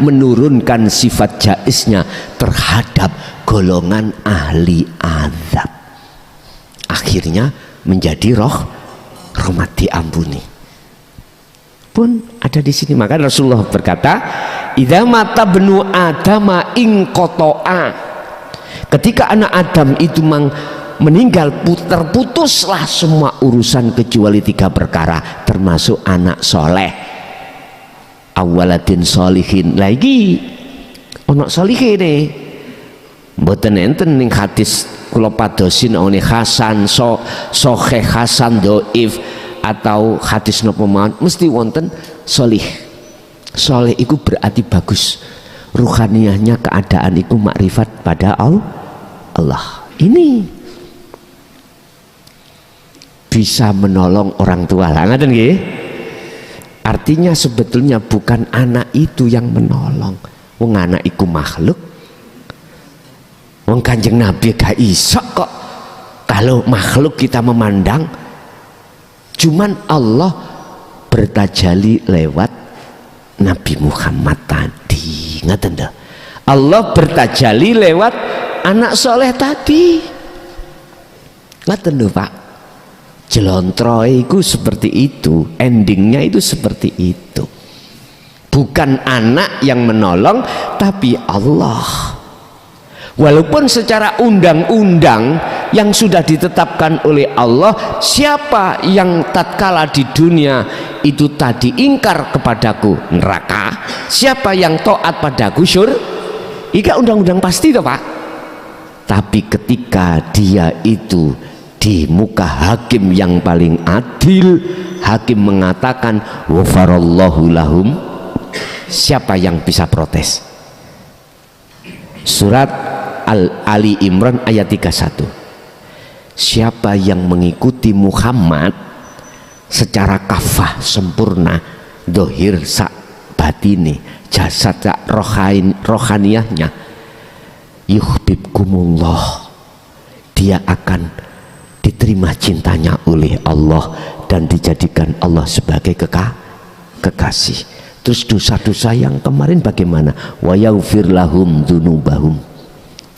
menurunkan sifat jaiznya terhadap golongan ahli azab, akhirnya menjadi rahmat diampuni pun ada di sini. Maka Rasulullah berkata, idza mata benu adama ing qata'a, ketika anak Adam itu meninggal, terputuslah semua urusan kecuali 3 perkara, termasuk anak soleh, awaladin solihin. Lagi ono solihin nih, mboten enten ning hadis kula padosin one hasan soheh hasan doif atau hadis napa mawon, mesti wonten solih. Soleh itu berarti bagus ruhaniahnya, keadaan itu makrifat pada Allah. Ini bisa menolong orang tua. Lah ngaten nggih. Artinya sebetulnya bukan anak itu yang menolong. Wong anak iku makhluk. Wong Kanjeng Nabi gak iso kok kalau makhluk kita memandang. Cuman Allah bertajali lewat Nabi Muhammad tadi. Ngaten dah. Allah bertajali lewat anak soleh tadi. Ngaten lho Pak. Jelontroe itu seperti itu, endingnya itu seperti itu. Bukan anak yang menolong, tapi Allah. Walaupun secara undang-undang yang sudah ditetapkan oleh Allah, siapa yang tatkala di dunia itu tadi ingkar kepadaku, neraka. Siapa yang taat padaku, ika undang-undang pasti toh Pak. Tapi ketika dia itu di muka hakim yang paling adil, hakim mengatakan wafarallahu lahum, siapa yang bisa protes? Surat Ali Imran ayat 31. Siapa yang mengikuti Muhammad secara kafah sempurna, dohir sak batini, jasad sak rohaniyahnya, yuhibbukumullah, dia akan diterima cintanya oleh Allah dan dijadikan Allah sebagai kekasih. Terus dosa-dosa yang kemarin bagaimana? Wa yaghfir lahum dzunubahum,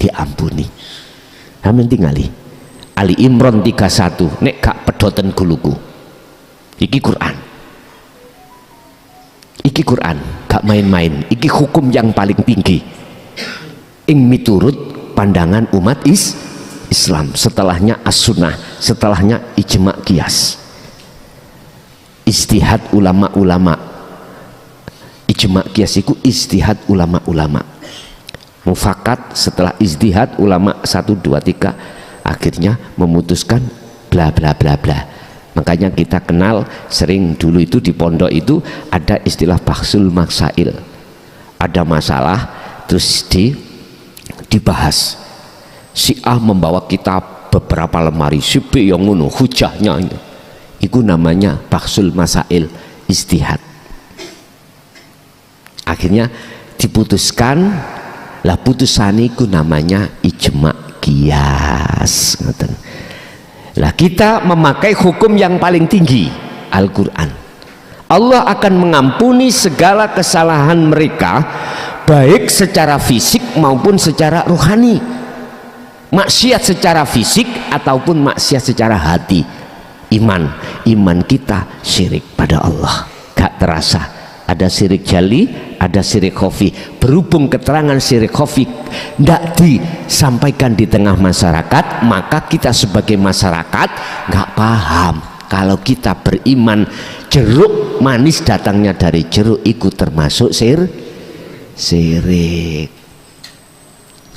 diampuni. Amin tingali. Ali Imran 31. Nek gak pedoten guluku. Iki Quran. Iki Quran, gak main-main. Iki hukum yang paling tinggi. Ing miturut pandangan umat Islam, setelahnya as-sunnah, setelahnya ijma' qiyas. Istihad ulama-ulama. Ijma' qiyas itu istihad ulama-ulama. Mufakat setelah istihad ulama 1 2 3 akhirnya memutuskan bla bla bla bla. Makanya kita kenal sering dulu itu di pondok itu ada istilah bahsul masail. Ada masalah terus dibahas. Si A membawa kitab beberapa lemari, si B yang ngono hujahnya itu namanya bahsul masail, istihad. Akhirnya diputuskan, lah putusan itu namanya ijma' qiyas. Lah kita memakai hukum yang paling tinggi, Al-Quran. Allah akan mengampuni segala kesalahan mereka, baik secara fisik maupun secara rohani. Maksiat secara fisik ataupun maksiat secara hati. Iman kita syirik pada Allah, gak terasa. Ada syirik jali, ada syirik khafi. Berhubung keterangan syirik khafi tidak disampaikan di tengah masyarakat, maka kita sebagai masyarakat gak paham kalau kita beriman jeruk manis datangnya dari jeruk itu termasuk syirik.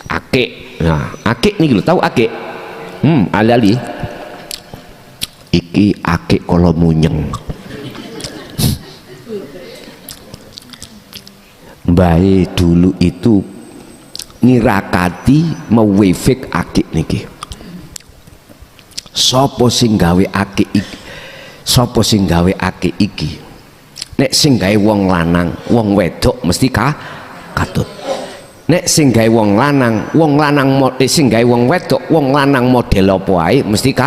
Akik. Nah, akik nih lo tahu akik? Ali iki akik kalau munyeng. Baik dulu itu nirakati mewefik akik niki. Sopo sing gawe akik iki? Sopo sing gawe akik iki? Nek sing gawe wong lanang, wong wedok mesti katut. Nek sing gawe wong lanang sing gawe wong wedok, wong lanang model apa ae mesti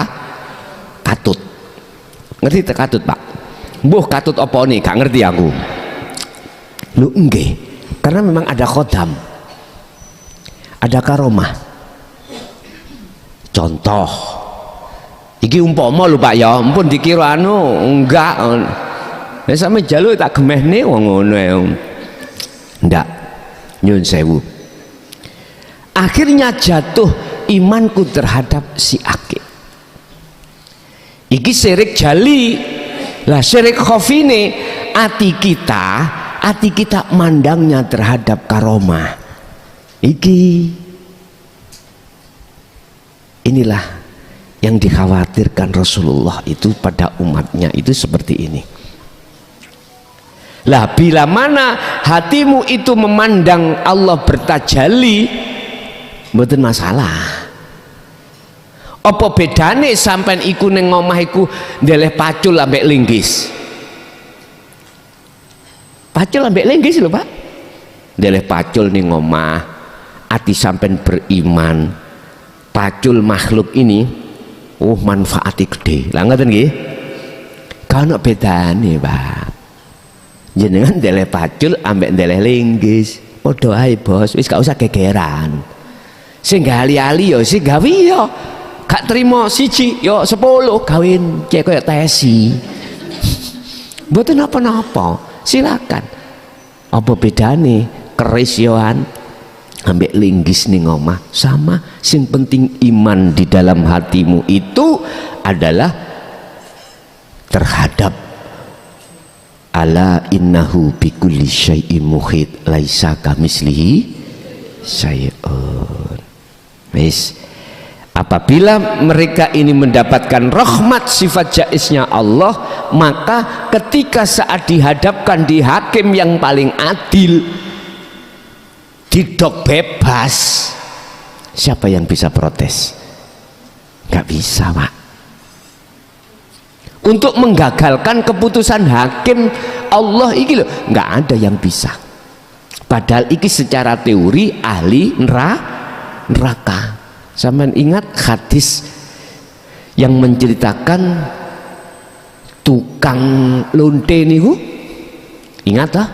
katut. Ngerti tak katut, Pak? Mbuh katut apa nih? Gak ngerti aku. Lu nggih. Karena memang ada khodam. Ada karomah. Contoh. Iki umpama lho Pak ya, ampun dikira enggak. Nek sampe jaluk tak gemehne wong ngono ya. Ndak. Nyun sewu. Akhirnya jatuh imanku terhadap si akik. Iki syirik jali. Lah syirik khafine ati kita mandangnya terhadap karomah. Inilah yang dikhawatirkan Rasulullah itu pada umatnya itu seperti ini. Lah bila mana hatimu itu memandang Allah bertajalli, mboten masalah. Apa bedane sampean iku ning omah iku ndeleh pacul ambek linggis? Pacul ambek linggis lho Pak. Ndeleh pacul ning omah, ati sampean beriman. Pacul makhluk ini manfaatnya gede. Lah ngoten nggih? Ka ono bedane, Pak. Jenengan ndeleh pacul ambek ndeleh linggis, padha ae Bos, wis gak usah gegeran. Sing ali-ali ya sing gawe ya. Gak terima siji yo 10 kawin cek koyo tesi. Mboten apa-apa, silakan. Apa bedane keris yoan ambek linggis ning omah sama? Sing penting iman di dalam hatimu itu adalah terhadap ala innahu bikulli syai'in muhit laisa kamislihi syai'un. Wis, apabila mereka ini mendapatkan rahmat sifat jaiznya Allah, maka ketika saat dihadapkan di hakim yang paling adil, didok bebas, siapa yang bisa protes? Gak bisa, Pak. Untuk menggagalkan keputusan hakim Allah iki loh, nggak ada yang bisa. Padahal iki secara teori ahli neraka. Sampeyan ingat hadis yang menceritakan tukang lonte niku? Ingat lah,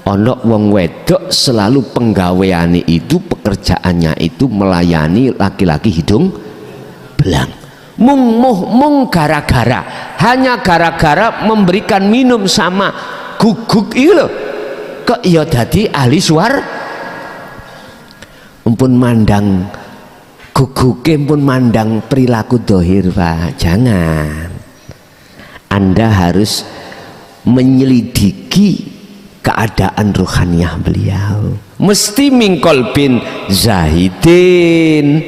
ono wong wedok selalu penggaweane itu, pekerjaannya itu melayani laki-laki hidung belang. Mung gara-gara, hanya gara-gara memberikan minum sama guguk itu loh, kok iya dadi ahli suar. Pun mandang guguke, pun mandang perilaku dohir, Pak. Jangan. Anda harus menyelidiki keadaan ruhaniyah beliau. Mesti mingkol bin zahidin,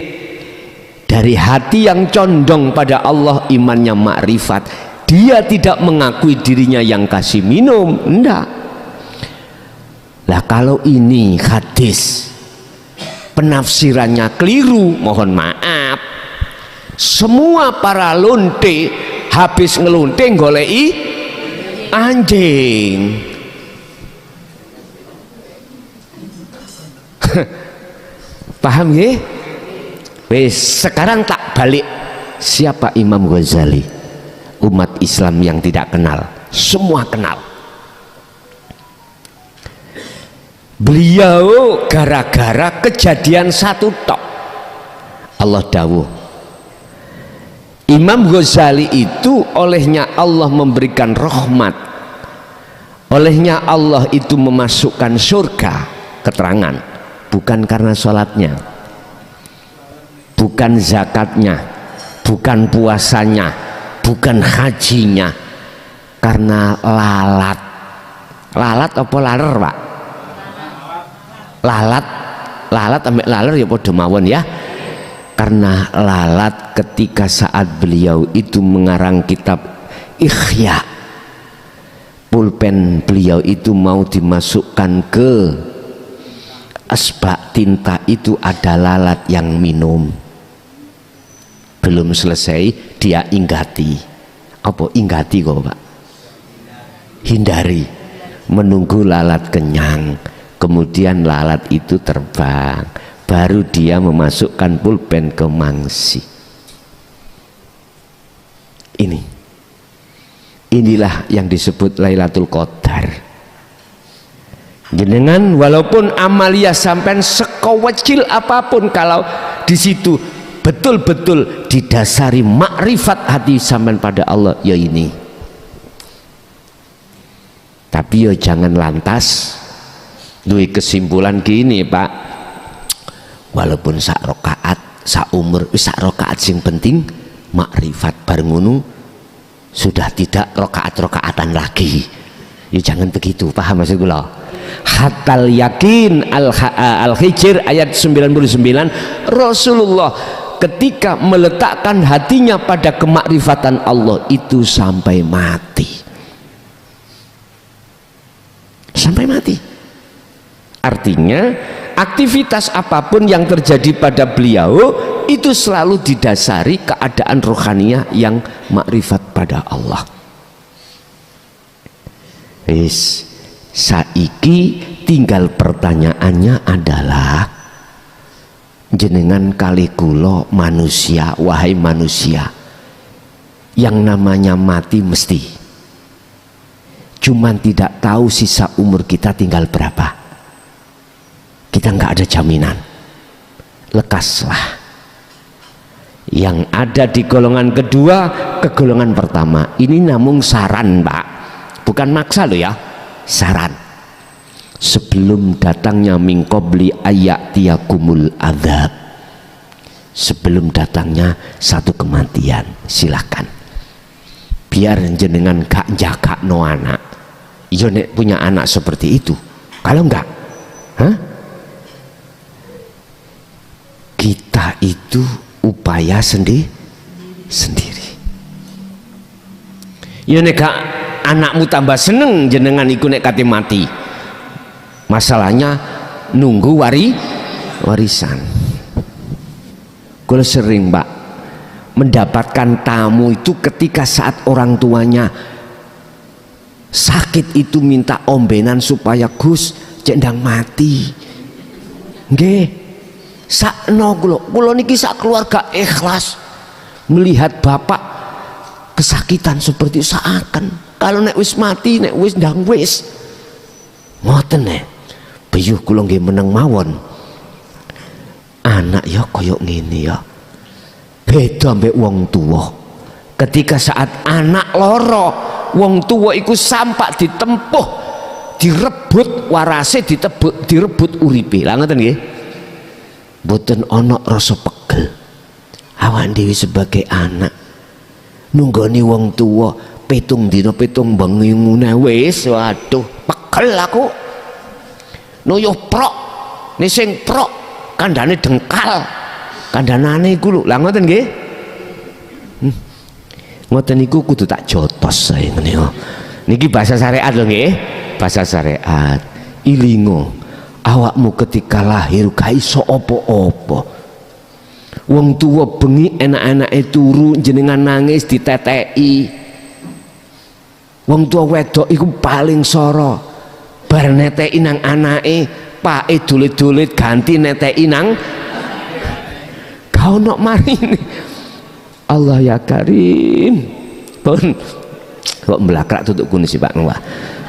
dari hati yang condong pada Allah, imannya makrifat. Dia tidak mengakui dirinya yang kasih minum, enggak. Lah kalau ini hadis penafsirannya keliru, mohon maaf. Semua para lonte habis ngelonte goleki anjing. Paham nggih? Wes, sekarang tak balik, siapa Imam Ghazali? Umat Islam yang tidak kenal, semua kenal. Beliau gara-gara kejadian satu tok, Allah dawuh, Imam Ghazali itu olehnya Allah memberikan rahmat, olehnya Allah itu memasukkan surga. Keterangan, bukan karena sholatnya, bukan zakatnya, bukan puasanya, bukan hajinya, karena lalat. Lalat apa laler, Pak? Lalat ambek laler ya padha mawon ya. Karena lalat ketika saat beliau itu mengarang kitab Ikhya, pulpen beliau itu mau dimasukkan ke asbak tinta, itu ada lalat yang minum. Belum selesai dia inggati. Apa inggati kok, Pak? Hindari, menunggu lalat kenyang, kemudian lalat itu terbang, baru dia memasukkan pulpen ke mangsi. Inilah yang disebut Lailatul Qadar. Jenengan walaupun amalia sampai sekecil apapun, kalau di situ betul-betul didasari makrifat hati sampean pada Allah, ya ini. Tapi ya jangan lantas duwe kesimpulan gini, Pak. Walaupun sak rakaat, sak umur, sak rakaat sing penting makrifat, bareng ngono sudah tidak rakaat-rakaatan lagi. Ya jangan begitu, paham maksud kula? Hatal yakin Al-Hijr ayat 99, Rasulullah ketika meletakkan hatinya pada kemakrifatan Allah itu sampai mati. Sampai mati. Artinya aktivitas apapun yang terjadi pada beliau itu selalu didasari keadaan rohaniah yang makrifat pada Allah. Wis, saiki tinggal pertanyaannya adalah jenengan kali kula manusia, wahai manusia, yang namanya mati mesti, cuman tidak tahu sisa umur kita tinggal berapa. Kita nggak ada jaminan. Lekaslah. Yang ada di golongan kedua ke golongan pertama, ini namun saran Pak, bukan maksa loh ya, saran. Sebelum datangnya min qabli ayatiyakumul adzab, sebelum datangnya satu kematian, silakan. Biar jenengan gak jaga no anak. Yo nek punya anak seperti itu. Kalau enggak, kita itu upaya sendiri. Ya nek anakmu tambah seneng jenengan iku nek kate mati. Masalahnya nunggu warisan. Kalau sering Mbak mendapatkan tamu itu ketika saat orang tuanya sakit itu minta ombenan supaya Gus cendang mati. Nggih. Sakno kula niki sak keluarga ikhlas melihat bapak kesakitan seperti seakan kalau nek wis mati, nek wis ndang wis ngoten nek beyuh kula nggih meneng mawon. Anak ya koyok ngene ya, beda ambek wong tua. Ketika saat anak loro, wong tua iku sampak ditempuh, direbut warase, direbut uripe. Lah ngoten nggih. Boten ana rasa pegel. Awak dhewe sebagai anak nunggoni wong tua petung dina petung bengi ngene wis, waduh pegel aku. Noyo prok, ning sing prok kandhane dengkal. Kandhanane iku lho. Lah ngoten nggih. Ngoten niku kudu tak jotos sae ngene. Niki bahasa syariat lho nggih. Bahasa syariat. Ilingo awakmu ketika lahir gak iso apa-apa. Wong tua bengi enak-enake turu jenengan nangis diteteki. Wong tua wedok iku paling soro. Bar neteki nang anake, pake dulit-dulit ganti neteki nang kau nok marine. Allah ya Karim. Pun kok belakrak tutuk kunis sih Pak Wah.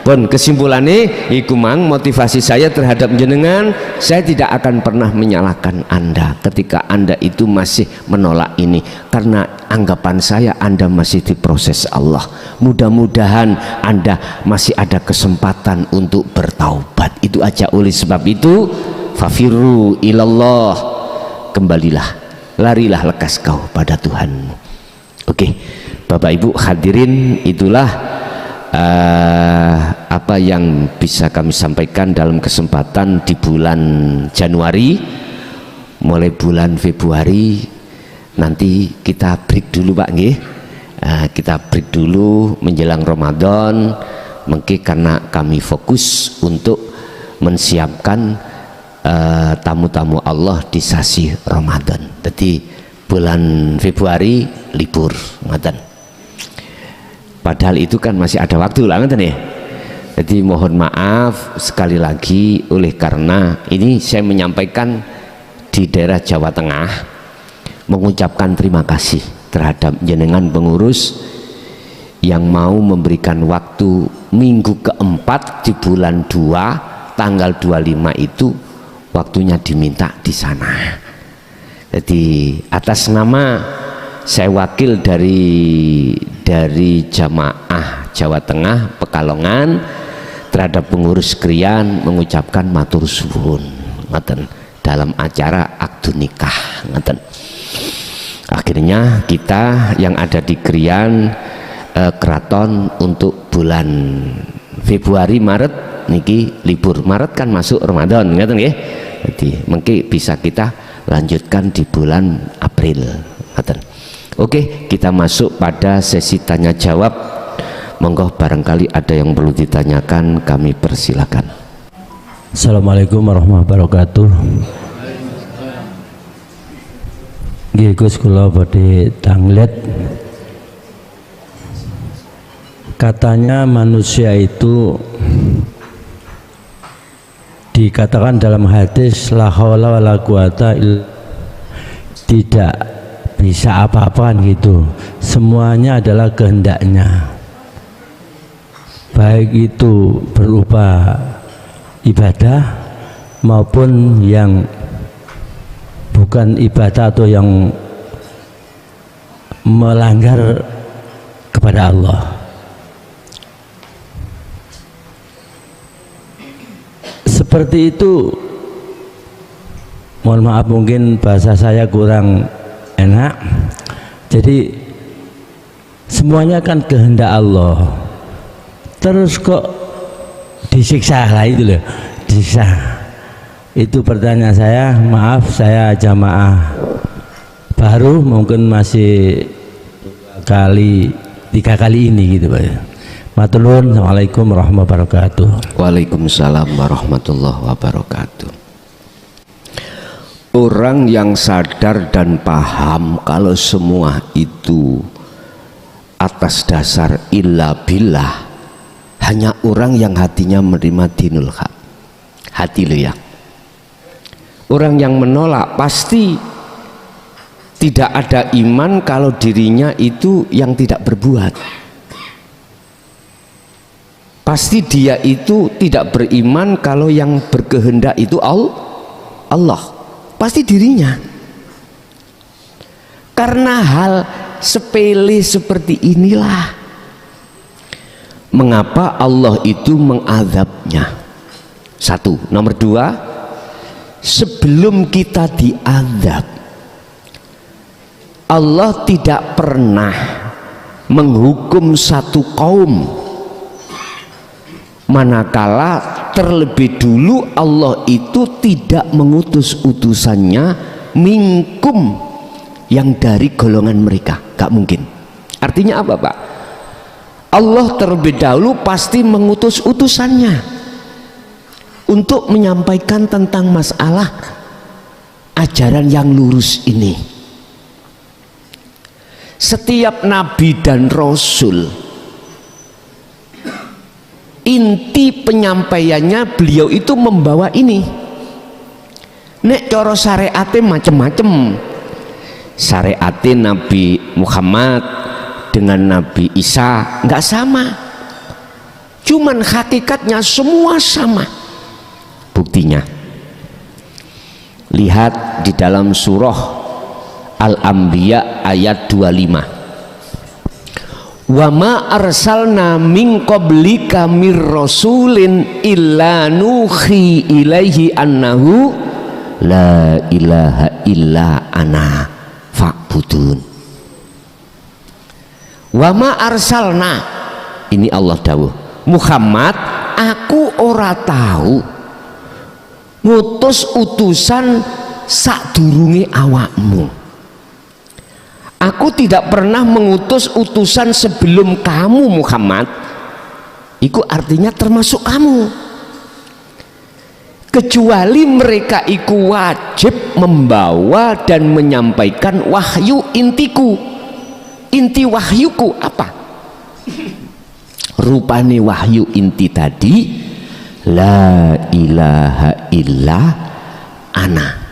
Pun kesimpulannya iku mang motivasi saya terhadap jenengan, saya tidak akan pernah menyalahkan Anda ketika Anda itu masih menolak ini, karena anggapan saya Anda masih diproses Allah. Mudah-mudahan Anda masih ada kesempatan untuk bertaubat. Itu aja. Oleh sebab itu fafirru ilallah, kembalilah, larilah lekas kau pada Tuhanmu. Oke, Bapak Ibu hadirin, itulah apa yang bisa kami sampaikan dalam kesempatan di bulan Januari. Mulai bulan Februari nanti kita break dulu Pak nggih. Kita break dulu menjelang Ramadan, mungkin karena kami fokus untuk mensiapkan tamu-tamu Allah di sasi Ramadan. Jadi bulan Februari libur ngoten. Padahal itu kan masih ada waktu lah ngoten ya. Jadi mohon maaf sekali lagi, oleh karena ini saya menyampaikan di daerah Jawa Tengah, mengucapkan terima kasih terhadap jenengan pengurus yang mau memberikan waktu minggu keempat di bulan 2 tanggal 25 itu waktunya diminta di sana. Jadi atas nama saya wakil dari jamaah Jawa Tengah Pekalongan terhadap pengurus Krian mengucapkan matur suwun ngoten dalam acara akad nikah ngoten. Akhirnya kita yang ada di Krian keraton untuk bulan Februari Maret niki libur. Maret kan masuk Ramadan ngoten nggih. Jadi mungkin bisa kita lanjutkan di bulan April ngoten. Oke, kita masuk pada sesi tanya jawab. Monggo barangkali ada yang perlu ditanyakan, kami persilakan. Assalamualaikum warahmatullahi wabarakatuh. Nggih Gus, kula badhe tanglet. Katanya manusia itu dikatakan dalam hadis la haula wala quwata tidak bisa apa-apaan gitu. Semuanya adalah kehendaknya. Baik itu berupa ibadah maupun yang bukan ibadah atau yang melanggar kepada Allah. Seperti itu, mohon maaf mungkin bahasa saya kurang enak. Jadi semuanya kan kehendak Allah, terus kok disiksa lah itu loh, disiksa. Itu pertanyaan saya, maaf saya jamaah baru, mungkin masih 3 kali ini gitu Pak. Matur nuwun. Assalamualaikum warahmatullahi wabarakatuh. Waalaikumsalam warahmatullahi wabarakatuh. Orang yang sadar dan paham kalau semua itu atas dasar illa billah, hanya orang yang hatinya menerima dinul haq. Hati lo ya. Orang yang menolak pasti tidak ada iman kalau dirinya itu yang tidak berbuat. Pasti dia itu tidak beriman kalau yang berkehendak itu Allah. Pasti dirinya. Karena hal sepele seperti inilah mengapa Allah itu mengadabnya. Satu. Nomor 2, sebelum kita diadab, Allah tidak pernah menghukum satu kaum, manakala terlebih dulu Allah itu tidak mengutus utusannya minkum, yang dari golongan mereka. Gak mungkin. Artinya apa Pak? Allah terlebih dahulu pasti mengutus utusannya untuk menyampaikan tentang masalah ajaran yang lurus ini. Setiap nabi dan rasul, inti penyampaiannya beliau itu membawa ini. Nek cara syariate macem-macem. Syariate Nabi Muhammad dengan Nabi Isa nggak sama. Cuman hakikatnya semua sama. Buktinya, lihat di dalam surah Al-Anbiya ayat 25. Wa ma arsalna min qablika mir rasulin illa nuhi ilaihi annahu la ilaha illa ana fa'budun. Wa ma arsalna, ini Allah dawuh, Muhammad, aku ora tahu ngutus utusan sadurunge awakmu. Aku tidak pernah mengutus utusan sebelum kamu Muhammad. Itu artinya termasuk kamu. Kecuali mereka iku wajib membawa dan menyampaikan wahyu intiku. Inti wahyuku apa? Rupane wahyu inti tadi, la ilaha illa ana.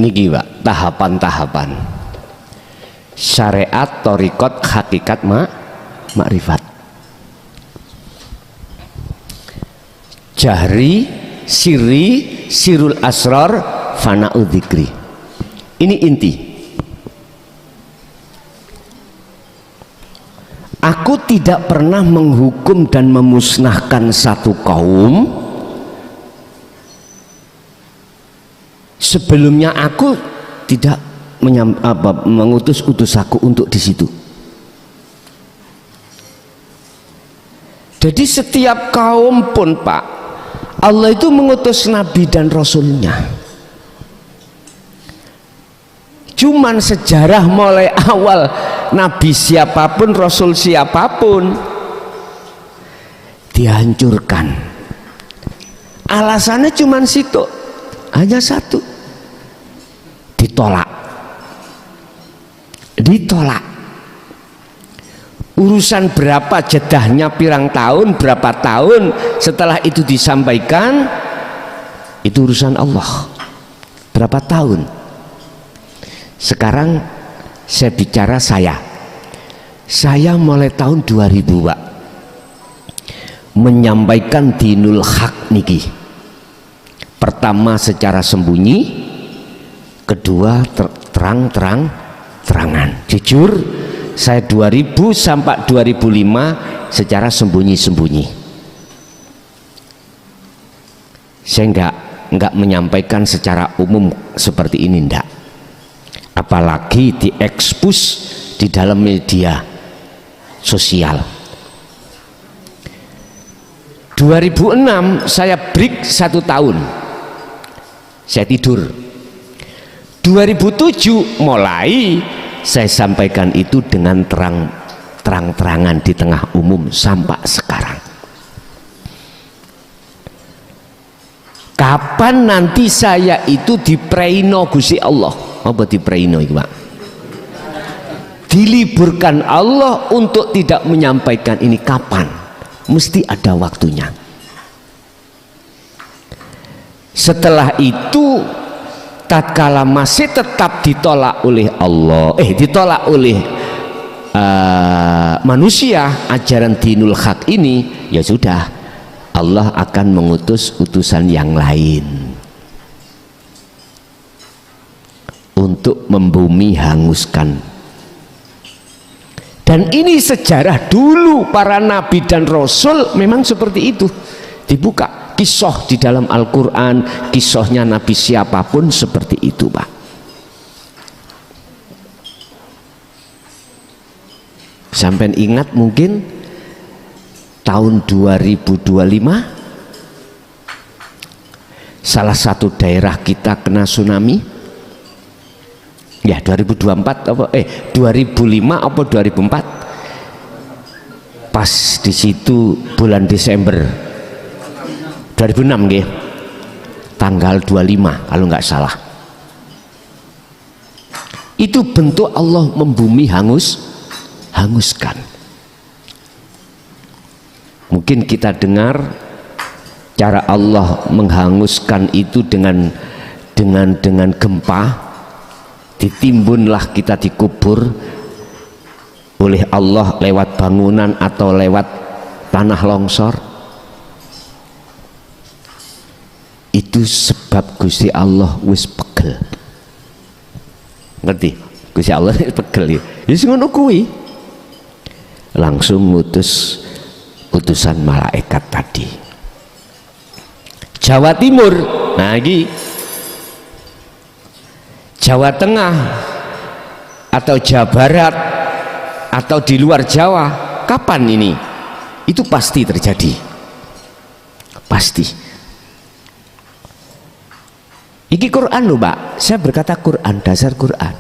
Niki Pak, tahapan-tahapan syariat, thariqat, hakikat, makrifat. Jahri, sirri, sirul asrar, fana'u dzikri. Ini inti. Aku tidak pernah menghukum dan memusnahkan satu kaum sebelumnya aku tidak mengutus utusaku untuk di situ. Jadi setiap kaum pun Pak, Allah itu mengutus nabi dan rasulnya. Cuman sejarah mulai awal nabi siapapun, rasul siapapun dihancurkan. Alasannya cuman situ, hanya satu, ditolak. Urusan berapa jedahnya pirang tahun, berapa tahun setelah itu disampaikan, itu urusan Allah. Berapa tahun? Sekarang saya bicara saya mulai tahun 2000 Pak menyampaikan dinul haq niki. Pertama secara sembunyi, kedua terang-terangan. Jujur saya 2000 sampai 2005 secara sembunyi-sembunyi. Saya enggak menyampaikan secara umum seperti ini, enggak. Apalagi diekspos di dalam media sosial. 2006 saya break 1 tahun, saya tidur. 2007 mulai saya sampaikan itu dengan terang-terangan di tengah umum sampai sekarang. Kapan nanti saya itu dipreino Gusti Allah? Apa dipreino itu Pak? Diliburkan Allah untuk tidak menyampaikan ini, kapan? Mesti ada waktunya. Setelah itu tatkala masih tetap ditolak oleh Allah, ditolak oleh manusia ajaran dinul haq ini, ya sudah, Allah akan mengutus utusan yang lain untuk membumi hanguskan. Dan ini sejarah dulu para nabi dan rasul memang seperti itu. Dibuka kisah di dalam Al-Quran, kisahnya nabi siapapun seperti itu Pak. Sampai ingat mungkin tahun 2025 salah satu daerah kita kena tsunami. Ya 2024 apa 2005 apa 2004, pas di situ bulan Desember 2006 nggih, tanggal 25 kalau nggak salah. Itu bentuk Allah membumi hanguskan. Mungkin kita dengar cara Allah menghanguskan itu dengan gempa. Ditimbunlah kita, dikubur oleh Allah lewat bangunan atau lewat tanah longsor. Itu sebab Gusti Allah wis pegel. Ngerti? Gusti Allah pegel ya. Wis ngono kuwi. Langsung ngutus utusan malaikat tadi. Jawa Timur, nah iki Jawa Tengah atau Jawa Barat atau di luar Jawa, kapan ini? Itu pasti terjadi, pasti. Iki Quran loh Pak, saya berkata Quran, dasar Quran.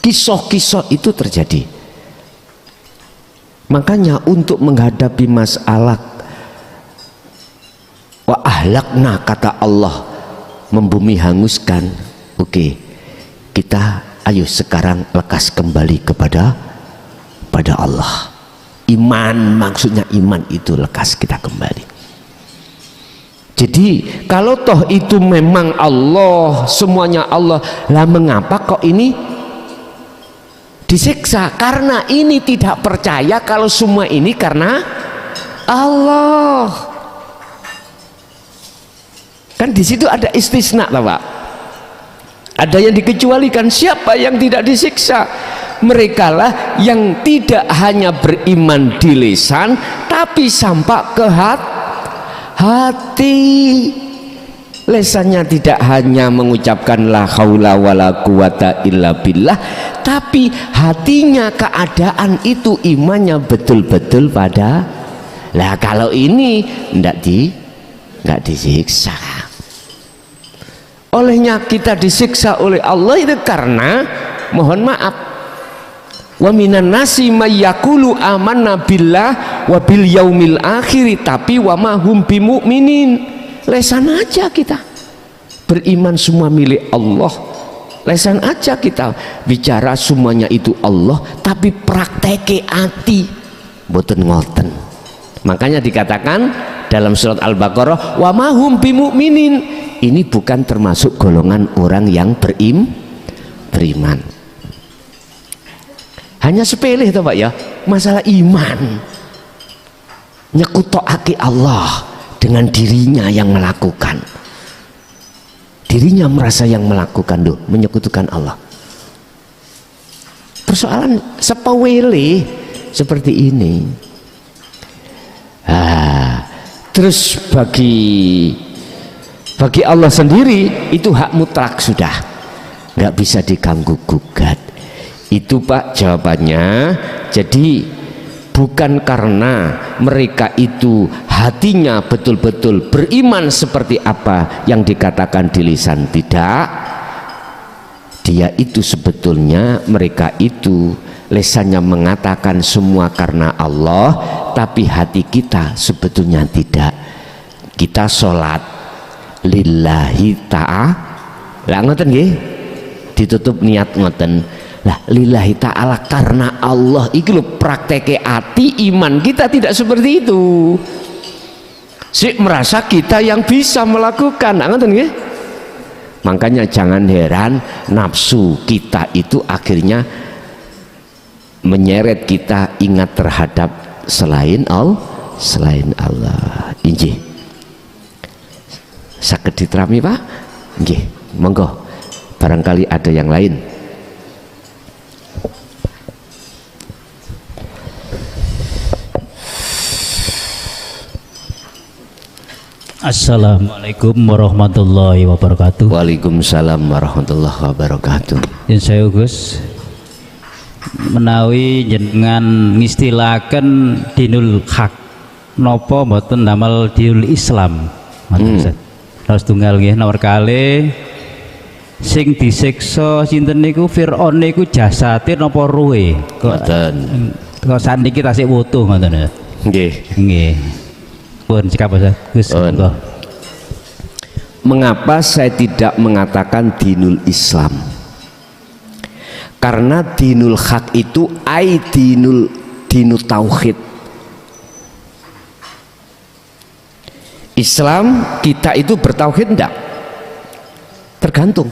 Kisah-kisah itu terjadi. Makanya untuk menghadapi masalah wa ahlakna, kata Allah, membumi hanguskan, oke. Kita ayo sekarang lekas kembali kepada Allah. Iman, maksudnya iman itu lekas kita kembali. Jadi kalau toh itu memang Allah, semuanya Allah, lah mengapa kok ini disiksa? Karena ini tidak percaya kalau semua ini karena Allah. Kan di situ ada istisna lah Pak. Ada yang dikecualikan. Siapa yang tidak disiksa? Mereka lah yang tidak hanya beriman di lisan, tapi sampai ke hati. Lesannya tidak hanya mengucapkan la haula wala quwata illa billah, tapi hatinya, keadaan itu, imannya betul-betul pada. Lah kalau ini enggak disiksa. Olehnya kita disiksa oleh Allah itu karena, mohon maaf, wa minan nasi may yaqulu amanna billah wa bil yaumil akhir tapi wa ma hum bimumin. Lesan aja kita beriman semua milik Allah, lesan aja kita bicara semuanya itu Allah, tapi prakteke ati mboten ngoten. Makanya dikatakan dalam surat Al-Baqarah wa ma hum bimumin, ini bukan termasuk golongan orang yang beriman. Hanya sepele toh Pak ya, masalah iman, nyekutokake Allah dengan dirinya yang melakukan, dirinya merasa yang melakukan, menyekutukan Allah. Persoalan sepawele seperti ini. Terus bagi Allah sendiri itu hak mutlak, sudah nggak bisa diganggu gugat. Itu Pak jawabannya. Jadi bukan karena mereka itu hatinya betul-betul beriman seperti apa yang dikatakan di lisan, tidak. Dia itu sebetulnya, mereka itu lisannya mengatakan semua karena Allah, tapi hati kita sebetulnya tidak. Kita sholat lillahi ta'ala, ngoten nggih, ditutup niat ngoten. Lah lillahi ta'ala karena Allah, iki lho prakteke ati, iman kita tidak seperti itu. Sik merasa kita yang bisa melakukan, ngoten nggih. Makanya jangan heran nafsu kita itu akhirnya menyeret kita ingat terhadap selain Allah. Injih. Saged diterami Pak? Nggih, monggo. Barangkali ada yang lain. Assalamualaikum warahmatullahi wabarakatuh. Waalaikumsalam warahmatullahi wabarakatuh. Yen saya Gus menawi jenengan ngistilahaken dinul hak, napa mboten damel dinul Islam? Terus tunggal nggih, nomor kali sing disiksa sinten niku Firaun niku jasate napa ruhe? Kok saniki tasik wutuh ngoten. Nggih. Nggih. Pun sikap Gus. Mengapa saya tidak mengatakan dinul Islam? Karena dinul hak itu dinul tauhid. Islam kita itu bertauhid enggak? Tergantung.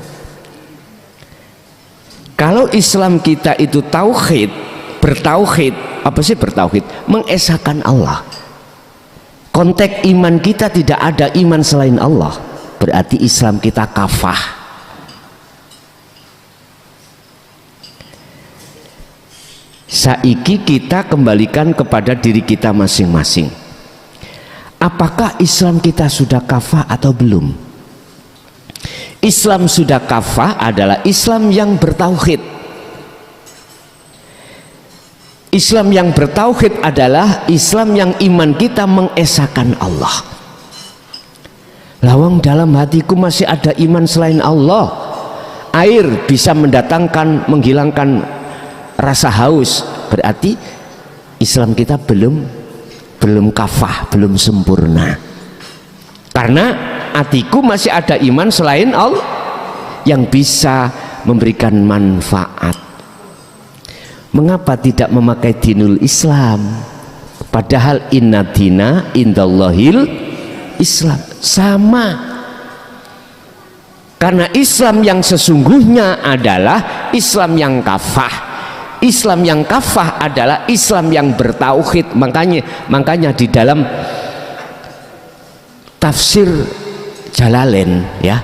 Kalau Islam kita itu tauhid, bertauhid, apa sih bertauhid? Mengesahkan Allah. Konteks iman kita tidak ada iman selain Allah, berarti Islam kita kafah. Saiki kita kembalikan kepada diri kita masing-masing. Apakah Islam kita sudah kafah atau belum? Islam sudah kafah adalah Islam yang bertauhid. Islam yang bertauhid adalah Islam yang iman kita mengesahkan Allah. Lawang dalam hatiku masih ada iman selain Allah. Air bisa menghilangkan rasa haus, berarti Islam kita belum kafah, belum sempurna. Karena hatiku masih ada iman selain Allah yang bisa memberikan manfaat. Mengapa tidak memakai dinul Islam? Padahal inna dina indallahil Islam. Sama. Karena Islam yang sesungguhnya adalah Islam yang kafah. Islam yang kafah adalah Islam yang bertauhid. Makanya di dalam tafsir Jalalain ya,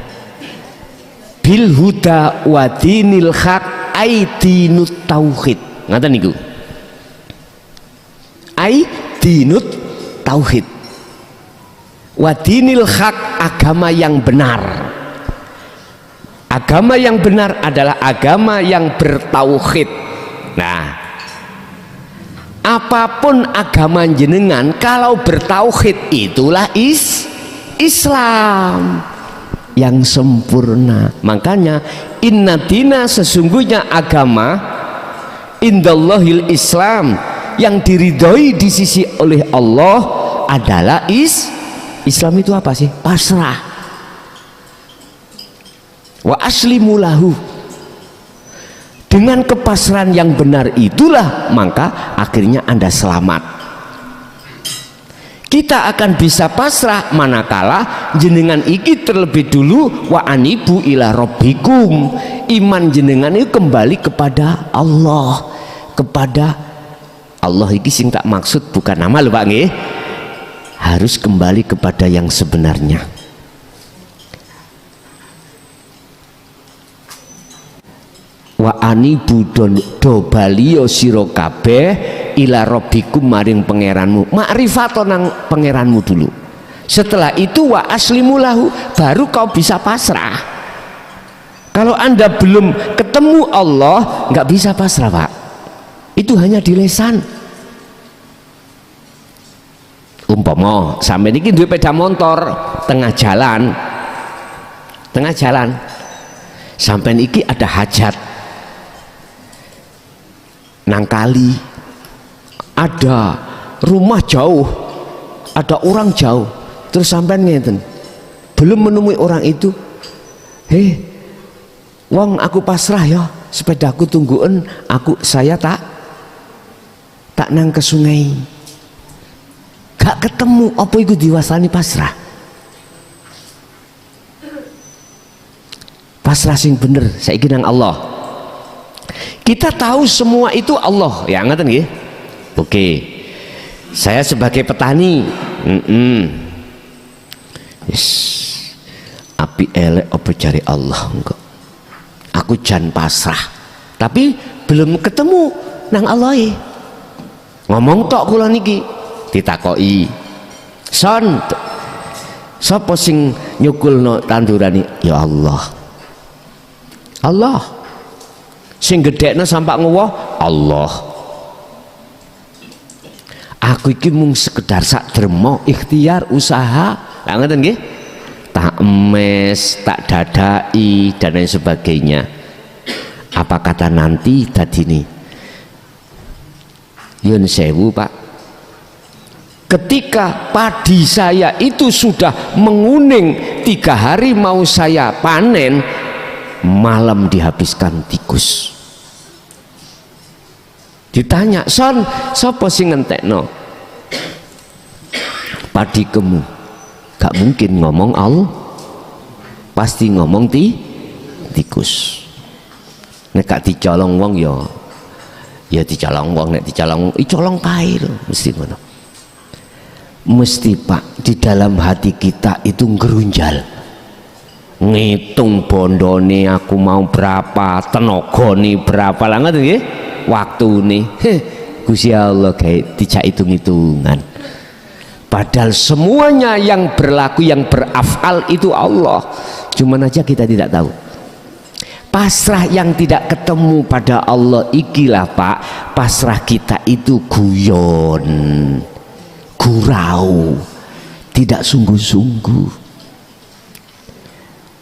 bil huda wa dinil haq aidinut tauhid. Ngaten niku. Ai dinut tauhid. wa dinil haq, agama yang benar. Agama yang benar adalah agama yang bertauhid. Nah, apapun agama jenengan kalau bertauhid itulah Islam yang sempurna. Makanya inna dina, sesungguhnya agama, indallahil Islam, yang diridhoi di sisi oleh Allah adalah Islam. Itu apa sih? Pasrah. Wa aslimu lahu, dengan kepasrahan yang benar itulah maka akhirnya Anda selamat. Kita akan bisa pasrah manakala jenengan iki terlebih dulu wa anibu ila rabbikum, iman jenengan itu kembali kepada Allah. Kepada Allah iki sing tak maksud bukan nama lho Pak nggih, harus kembali kepada yang sebenarnya. Wa anibu do balio sira kabeh ila rabbikum, maring pangeranmu, makrifat nang pangeranmu dulu. Setelah itu wa aslimu lahu, baru kau bisa pasrah. Kalau Anda belum ketemu Allah nggak bisa pasrah Pak, itu hanya di lisan. Umpama sampai niki duwe sepeda motor tengah jalan sampai niki ada hajat nang kali, ada rumah jauh, ada orang jauh, terus sampean ngeten belum menemui orang itu, wong aku pasrah ya, sepedaku tungguin, saya tak nang ke sungai, gak ketemu, apa itu diwasani pasrah? Pasrah sing bener saiki nang Allah. Kita tahu semua itu Allah, ya ngeten nggih. Oke. Saya sebagai petani, api elek apa cari Allah engko. Aku jan pasrah. Tapi belum ketemu nang Allah e. Ngomong tok kula niki ditakoki. Son, sapa sing nyukulno tandurane? Ya Allah. Allah. Sing gedekno sampak nguwah Allah. Aku iki mung sekedar sak dermo ikhtiar usaha, lah ngoten nggih, tak emes, tak dadai dan lain sebagainya. Apa kata nanti tadi nih yun sewu Pak, ketika padi saya itu sudah menguning 3 hari mau saya panen, malam dihabiskan tikus. Ditanya, son, sapa sing ngentekno padi kemu? Gak mungkin ngomong Allah, pasti ngomong tikus. Nek gak dicolong wong ya dicolong wong, nek dicolong icolong kae lho, mesti ngono. Mesti Pak, di dalam hati kita itu ngerunjal, ngitung bondone aku mau berapa, tenagane berapa, lah ngoten nggih. Waktu nih, Gusti Allah kayak tidak hitung-hitungan. Padahal semuanya yang berlaku, yang berafal itu Allah. Cuman aja kita tidak tahu. Pasrah yang tidak ketemu pada Allah ikilah Pak, pasrah kita itu guyon, gurau, tidak sungguh-sungguh.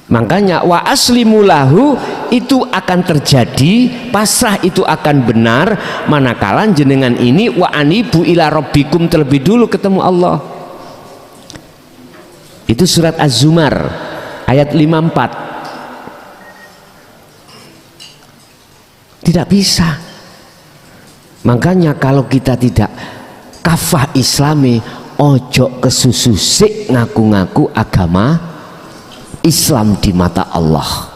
Makanya wa aslimu lahu itu akan terjadi, pasrah itu akan benar manakala jenengan ini wa anibu ila rabbikum, terlebih dulu ketemu Allah. Itu surat Az-Zumar ayat 54. Tidak bisa. Makanya kalau kita tidak kafah islami, ojo kesususik ngaku-ngaku agama Islam di mata Allah,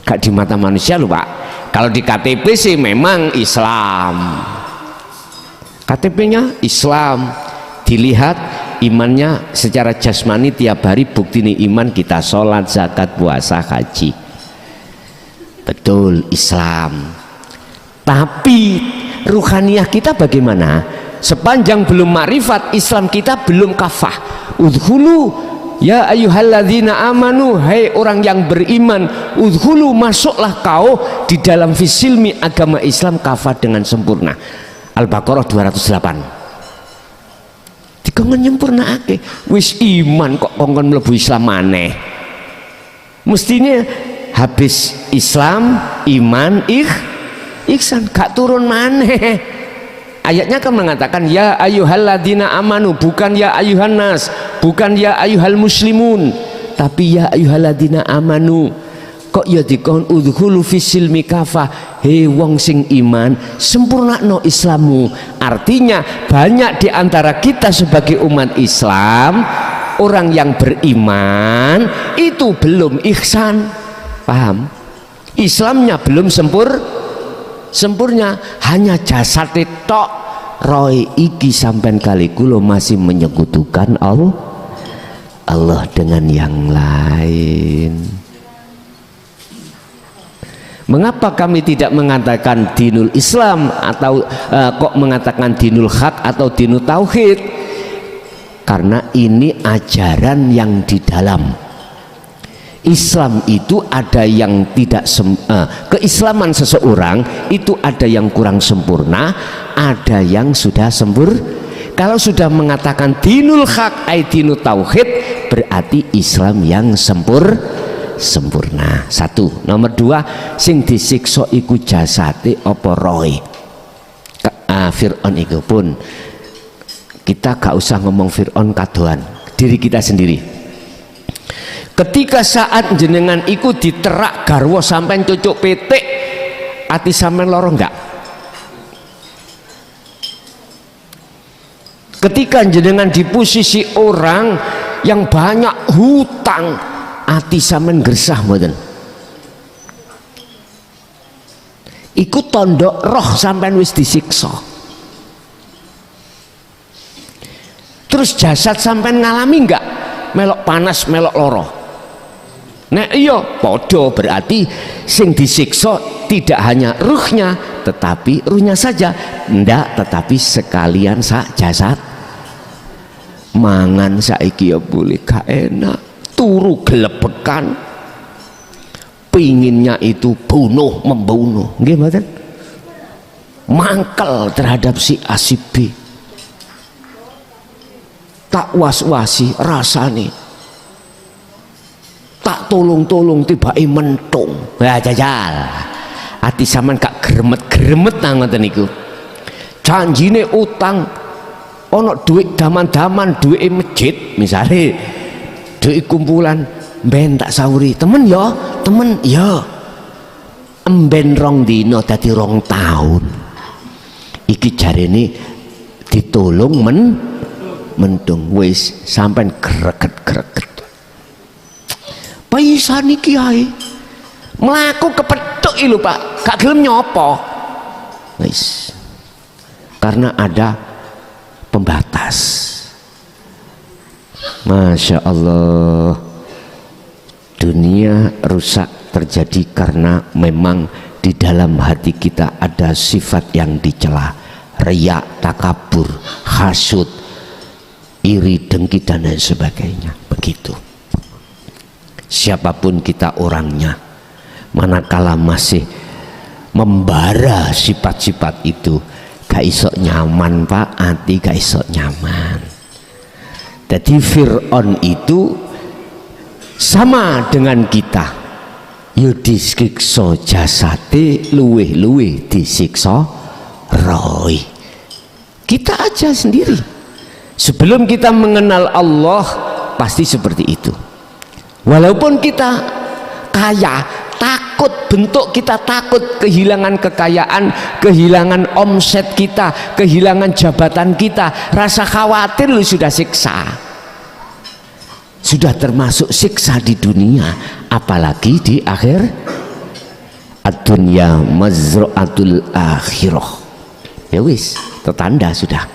gak di mata manusia loh Pak. Kalau di KTP sih memang Islam, KTP-nya Islam, dilihat imannya secara jasmani tiap hari, bukti nih iman kita sholat, zakat, puasa, haji, betul Islam. Tapi ruhaniyah kita bagaimana? sepanjang belum makrifat, Islam kita belum kafah. Udkhulu ya ayyuhalladzina amanu, hai orang yang beriman, udkhulu masuklah kau di dalam fisilmi agama Islam kafah dengan sempurna. Al-Baqarah 208. Dikongkon nyempurnaake, wis iman kok kongkon mlebu Islam maneh. Mestinya habis Islam, iman, ihsan, gak turun maneh. Ayatnya kan mengatakan ya ayyuhalladzina amanu, bukan ya ayyuhan nas, bukan ya ayyuhal muslimun, tapi ya ayyuhalladzina amanu. Kok ya dikon udkhulu fisilmi kafah, he wong sing iman sempurnakno Islammu. Artinya banyak di antara kita sebagai umat Islam, orang yang beriman itu belum ihsan, paham? Islamnya belum sempurna, hanya jasad tok. Roy iki sampean kali kula masih menyekutukan Allah dengan yang lain. Mengapa kami tidak mengatakan dinul Islam atau kok mengatakan dinul hak atau dinul tauhid? Karena ini ajaran yang di dalam Islam itu ada yang tidak keislaman seseorang itu ada yang kurang sempurna, ada yang sudah sempurna. Kalau sudah mengatakan dinul hak ay dinul tauhid, berarti Islam yang sempurna. Satu. Nomor dua, sing disiksa iku jasate apa roe. Fir'aun iku pun kita gak usah ngomong Fir'aun kadoan, diri kita sendiri. Ketika saat jenengan iku diterak garwa sampai cucuk petik, ati sampean loro enggak? Ketika jenengan di posisi orang yang banyak hutang, ati sampean gersah mboten? Iku tandha roh sampean wis disiksa. Terus jasad sampean ngalami enggak? Melok panas, melok loro. Nek iya podo, berarti sing disiksa tidak hanya ruhnya, tetapi ruhnya saja. Ndak, tetapi sekalian sak jasad. Mangan saiki ya boleh gak enak, turu gelebekan, pinginnya itu bunuh membunuh, nggih mboten? Mangkel terhadap si A si B, tak was-wasi rasane, tak tolong-tolong tiba-tiba mentung. Ya jajal, hati sampean gak gremet-gremet nang ngoten niku. Janjine utang, ono duit daman-daman, duit masjid misalnya, duit kumpulan, ben tak sauri temen ya, temen ya, emben rong dino dadi 2 tahun. Iki jarene ditolong mentung, wis sampean greget-greget. Paisan iki ae mlaku kepethuk lho Pak, gak gelem nyopo. Wis. Karena ada pembatas. Masya Allah, dunia rusak terjadi karena memang di dalam hati kita ada sifat yang dicela, riya, takabur, hasud, iri, dengki dan lain sebagainya. Begitu. Siapapun kita orangnya, manakala masih membara sifat-sifat itu, gak iso nyaman Pak, hati gak iso nyaman. Jadi Fir'aun itu sama dengan kita, yo disiksa jasate, luweh-luweh disiksa roh. Kita aja sendiri sebelum kita mengenal Allah pasti seperti itu. Walaupun kita kaya, takut, bentuk kita takut kehilangan kekayaan, kehilangan omset kita, kehilangan jabatan kita, rasa khawatir lu sudah siksa, sudah termasuk siksa di dunia, apalagi di akhir. Ad-dunya mazra'atul akhirah, ya wis, tertanda sudah.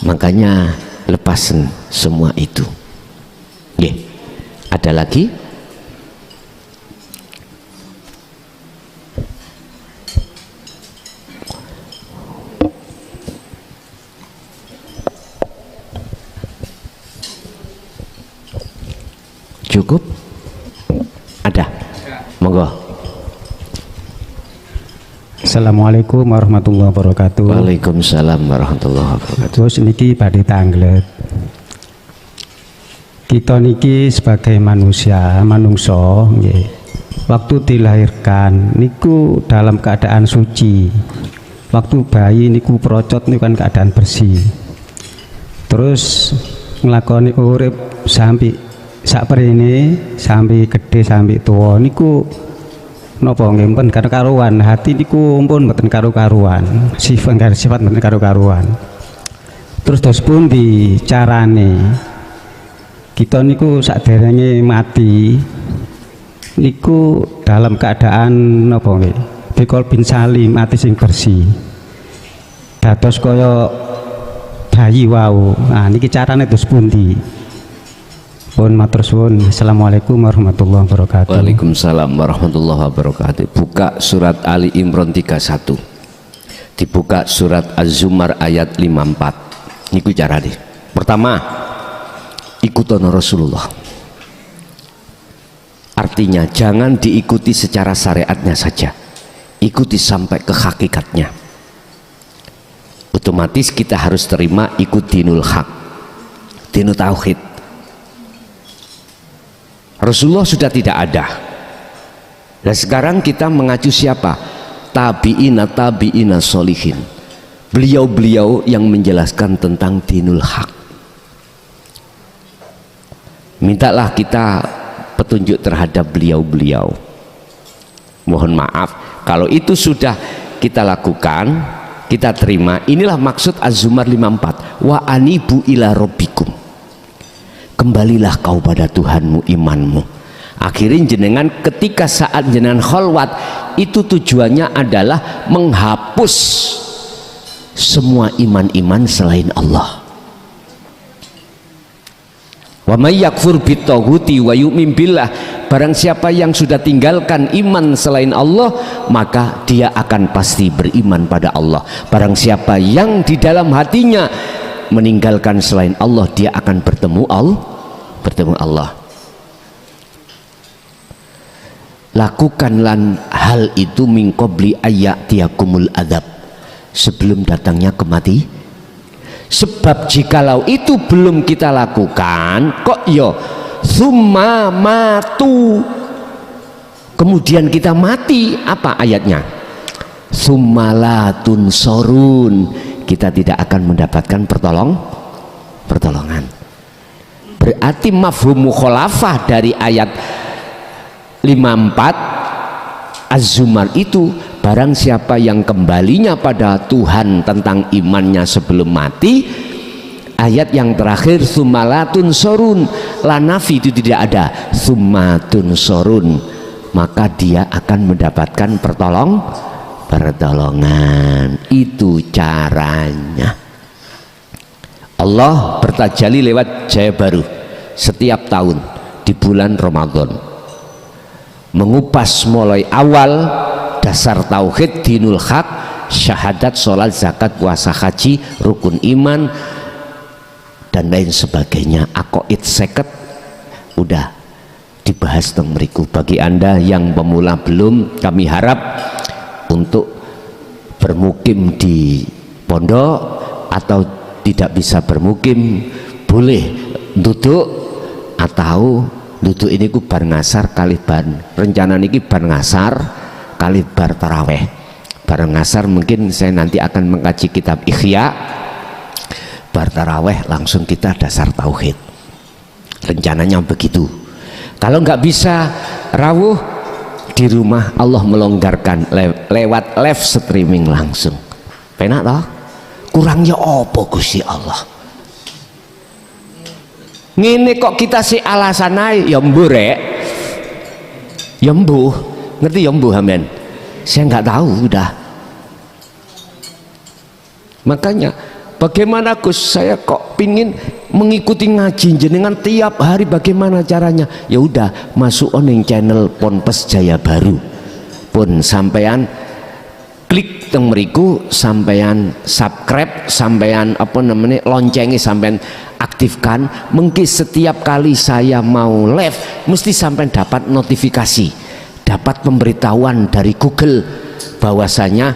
Makanya lepasin semua itu. Ada lagi? Cukup? Ada? Monggo. Assalamualaikum warahmatullahi wabarakatuh. Waalaikumsalam warahmatullahi wabarakatuh. Terus niki badhe tanglet. Kita niki sebagai manusia, manungso nggih. Waktu dilahirkan niku dalam keadaan suci. Waktu bayi niku procot niku kan keadaan bersih. Terus nglakoni urip sampai saprene, sampai gede, sampai tua niku napa nggih mboten karo-karuan, hati niku pun mboten karo-karuan, sifat mboten karo-karuan. Terus dos pundi carane kita niku saderenge mati niku dalam keadaan napa nggih bikol bin salim, ati sing bersih dados kaya bayi wau. Nah niki carane dos pundi? Pun matur suwun. Assalamualaikum warahmatullahi wabarakatuh. Waalaikumsalam warahmatullahi wabarakatuh. Buka surat Ali Imran 31. Dibuka surat Az-Zumar ayat 54. Niku carane. Pertama, ikutono Rasulullah. Artinya jangan diikuti secara syariatnya saja. Ikuti sampai ke hakikatnya. Otomatis kita harus terima ikut dinul haq. Dinul tauhid. Rasulullah sudah tidak ada. Dan sekarang kita mengacu siapa? Tabi'ina solihin. Beliau-beliau yang menjelaskan tentang dinul haq. Mintalah kita petunjuk terhadap beliau-beliau. Mohon maaf kalau itu sudah kita lakukan, kita terima. Inilah maksud Az-Zumar 54. Wa anibu ila rabbikum. Kembalilah kau pada Tuhanmu, imanmu. Akhirnya jenengan ketika saat jenengan khalwat itu tujuannya adalah menghapus semua iman-iman selain Allah. Wa may yakfur bitaghuti wa yu'min billah, barang siapa yang sudah tinggalkan iman selain Allah maka dia akan pasti beriman pada Allah. Barang siapa yang di dalam hatinya meninggalkan selain Allah dia akan bertemu Allah. Lakukanlah hal itu min qabli ayyatiyakumul adzab, sebelum datangnya kematian. Sebab jikalau itu belum kita lakukan kok yo summa matu, kemudian kita mati, apa ayatnya? Summalatun sorun, kita tidak akan mendapatkan pertolongan. Berarti mafhum mukhalafah dari ayat 54 Az-Zumar itu, barang siapa yang kembalinya pada Tuhan tentang imannya sebelum mati, ayat yang terakhir summalatun sorun, lanafi itu tidak ada, summatun sorun, maka dia akan mendapatkan pertolongan. Itu caranya. Allah bertajalli lewat Jaya Baru setiap tahun di bulan Ramadan, mengupas mulai awal dasar tauhid, dinul haq, syahadat, sholat, zakat, puasa, haji, rukun iman dan lain sebagainya. Aqaid seket udah dibahas tentang mriku. Bagi anda yang pemula belum, kami harap untuk bermukim di pondok atau tidak bisa bermukim boleh duduk, atau duduk ini ku bar ngasar kali ban rencana niki bar ngasar kali bar taraweh. Bar ngasar mungkin saya nanti akan mengkaji kitab Ihya, bar taraweh langsung kita dasar tauhid, rencananya begitu. Kalau nggak bisa rawuh di rumah, Allah melonggarkan lewat live streaming langsung. Penak toh? Kurangnya apa Gusti Allah? Ngene kok kita si alasan ae ya mbuh rek. Ya mbuh, ngerti ya mbuh amen. Saya nggak tahu udah. Makanya bagaimana Gus, saya kok pingin mengikuti ngaji jenengan tiap hari, bagaimana caranya? Ya udah, masuk oning channel Ponpes Jaya Baru. Pun sampean klik teng mriku, sampean subscribe, sampean apa namanya loncengnya sampean aktifkan, mungkin setiap kali saya mau live mesti sampean dapat notifikasi, dapat pemberitahuan dari Google bahwasanya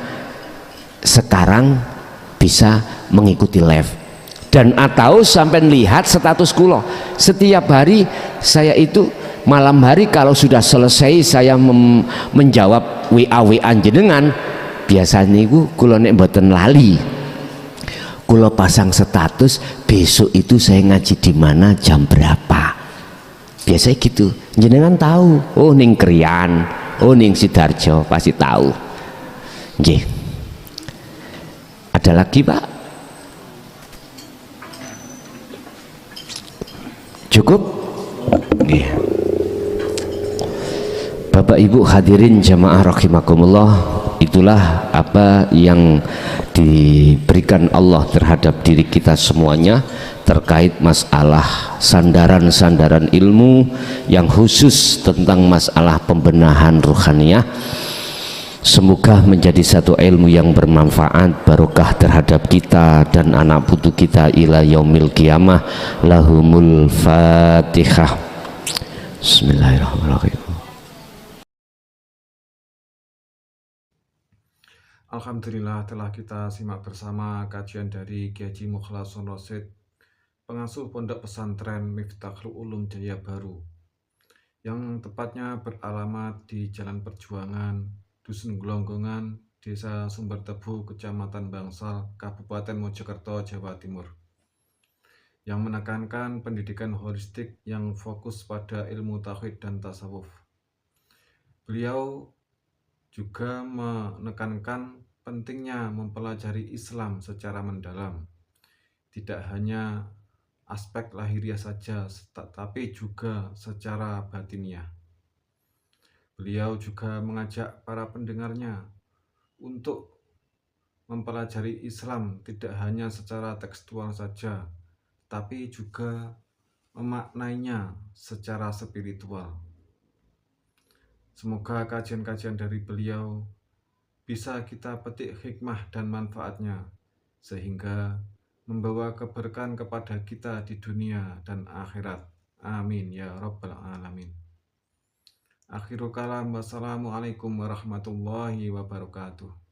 sekarang bisa mengikuti live. Dan atau sampean lihat status kulo setiap hari saya itu malam hari kalau sudah selesai saya menjawab WA jenengan, biasanya itu kulo nek mboten lali, kulo pasang status besok itu saya ngaji di mana jam berapa, biasanya gitu. Jenengan tahu, oh ning Krian, oh ning Sidarjo, pasti tahu. Nggih. Ada lagi Pak? Cukup? Nggih. Bapak Ibu hadirin jamaah rahimakumullah, itulah apa yang diberikan Allah terhadap diri kita semuanya terkait masalah sandaran-sandaran ilmu yang khusus tentang masalah pembenahan ruhaniyah. Semoga menjadi satu ilmu yang bermanfaat, barokah terhadap kita dan anak putu kita ila yaumil qiyamah. Lahumul Fatihah. Bismillahirrahmanirrahim. Alhamdulillah telah kita simak bersama kajian dari Kiai Haji Mukhlason Rosyid, pengasuh Pondok Pesantren Miftahul Ulum Jaya Baru, yang tepatnya beralamat di Jalan Perjuangan, Dusun Glonggongan, Desa Sumbertebu, Kecamatan Bangsal, Kabupaten Mojokerto, Jawa Timur, yang menekankan pendidikan holistik yang fokus pada ilmu tauhid dan tasawuf. Beliau juga menekankan pentingnya mempelajari Islam secara mendalam, tidak hanya aspek lahiriah saja, tetapi juga secara batiniah. Beliau juga mengajak para pendengarnya untuk mempelajari Islam tidak hanya secara tekstual saja, tapi juga memaknainya secara spiritual. Semoga kajian-kajian dari beliau bisa kita petik hikmah dan manfaatnya, sehingga membawa keberkahan kepada kita di dunia dan akhirat. Amin ya rabbal alamin. Akhirul kalam, wassalamualaikum warahmatullahi wabarakatuh.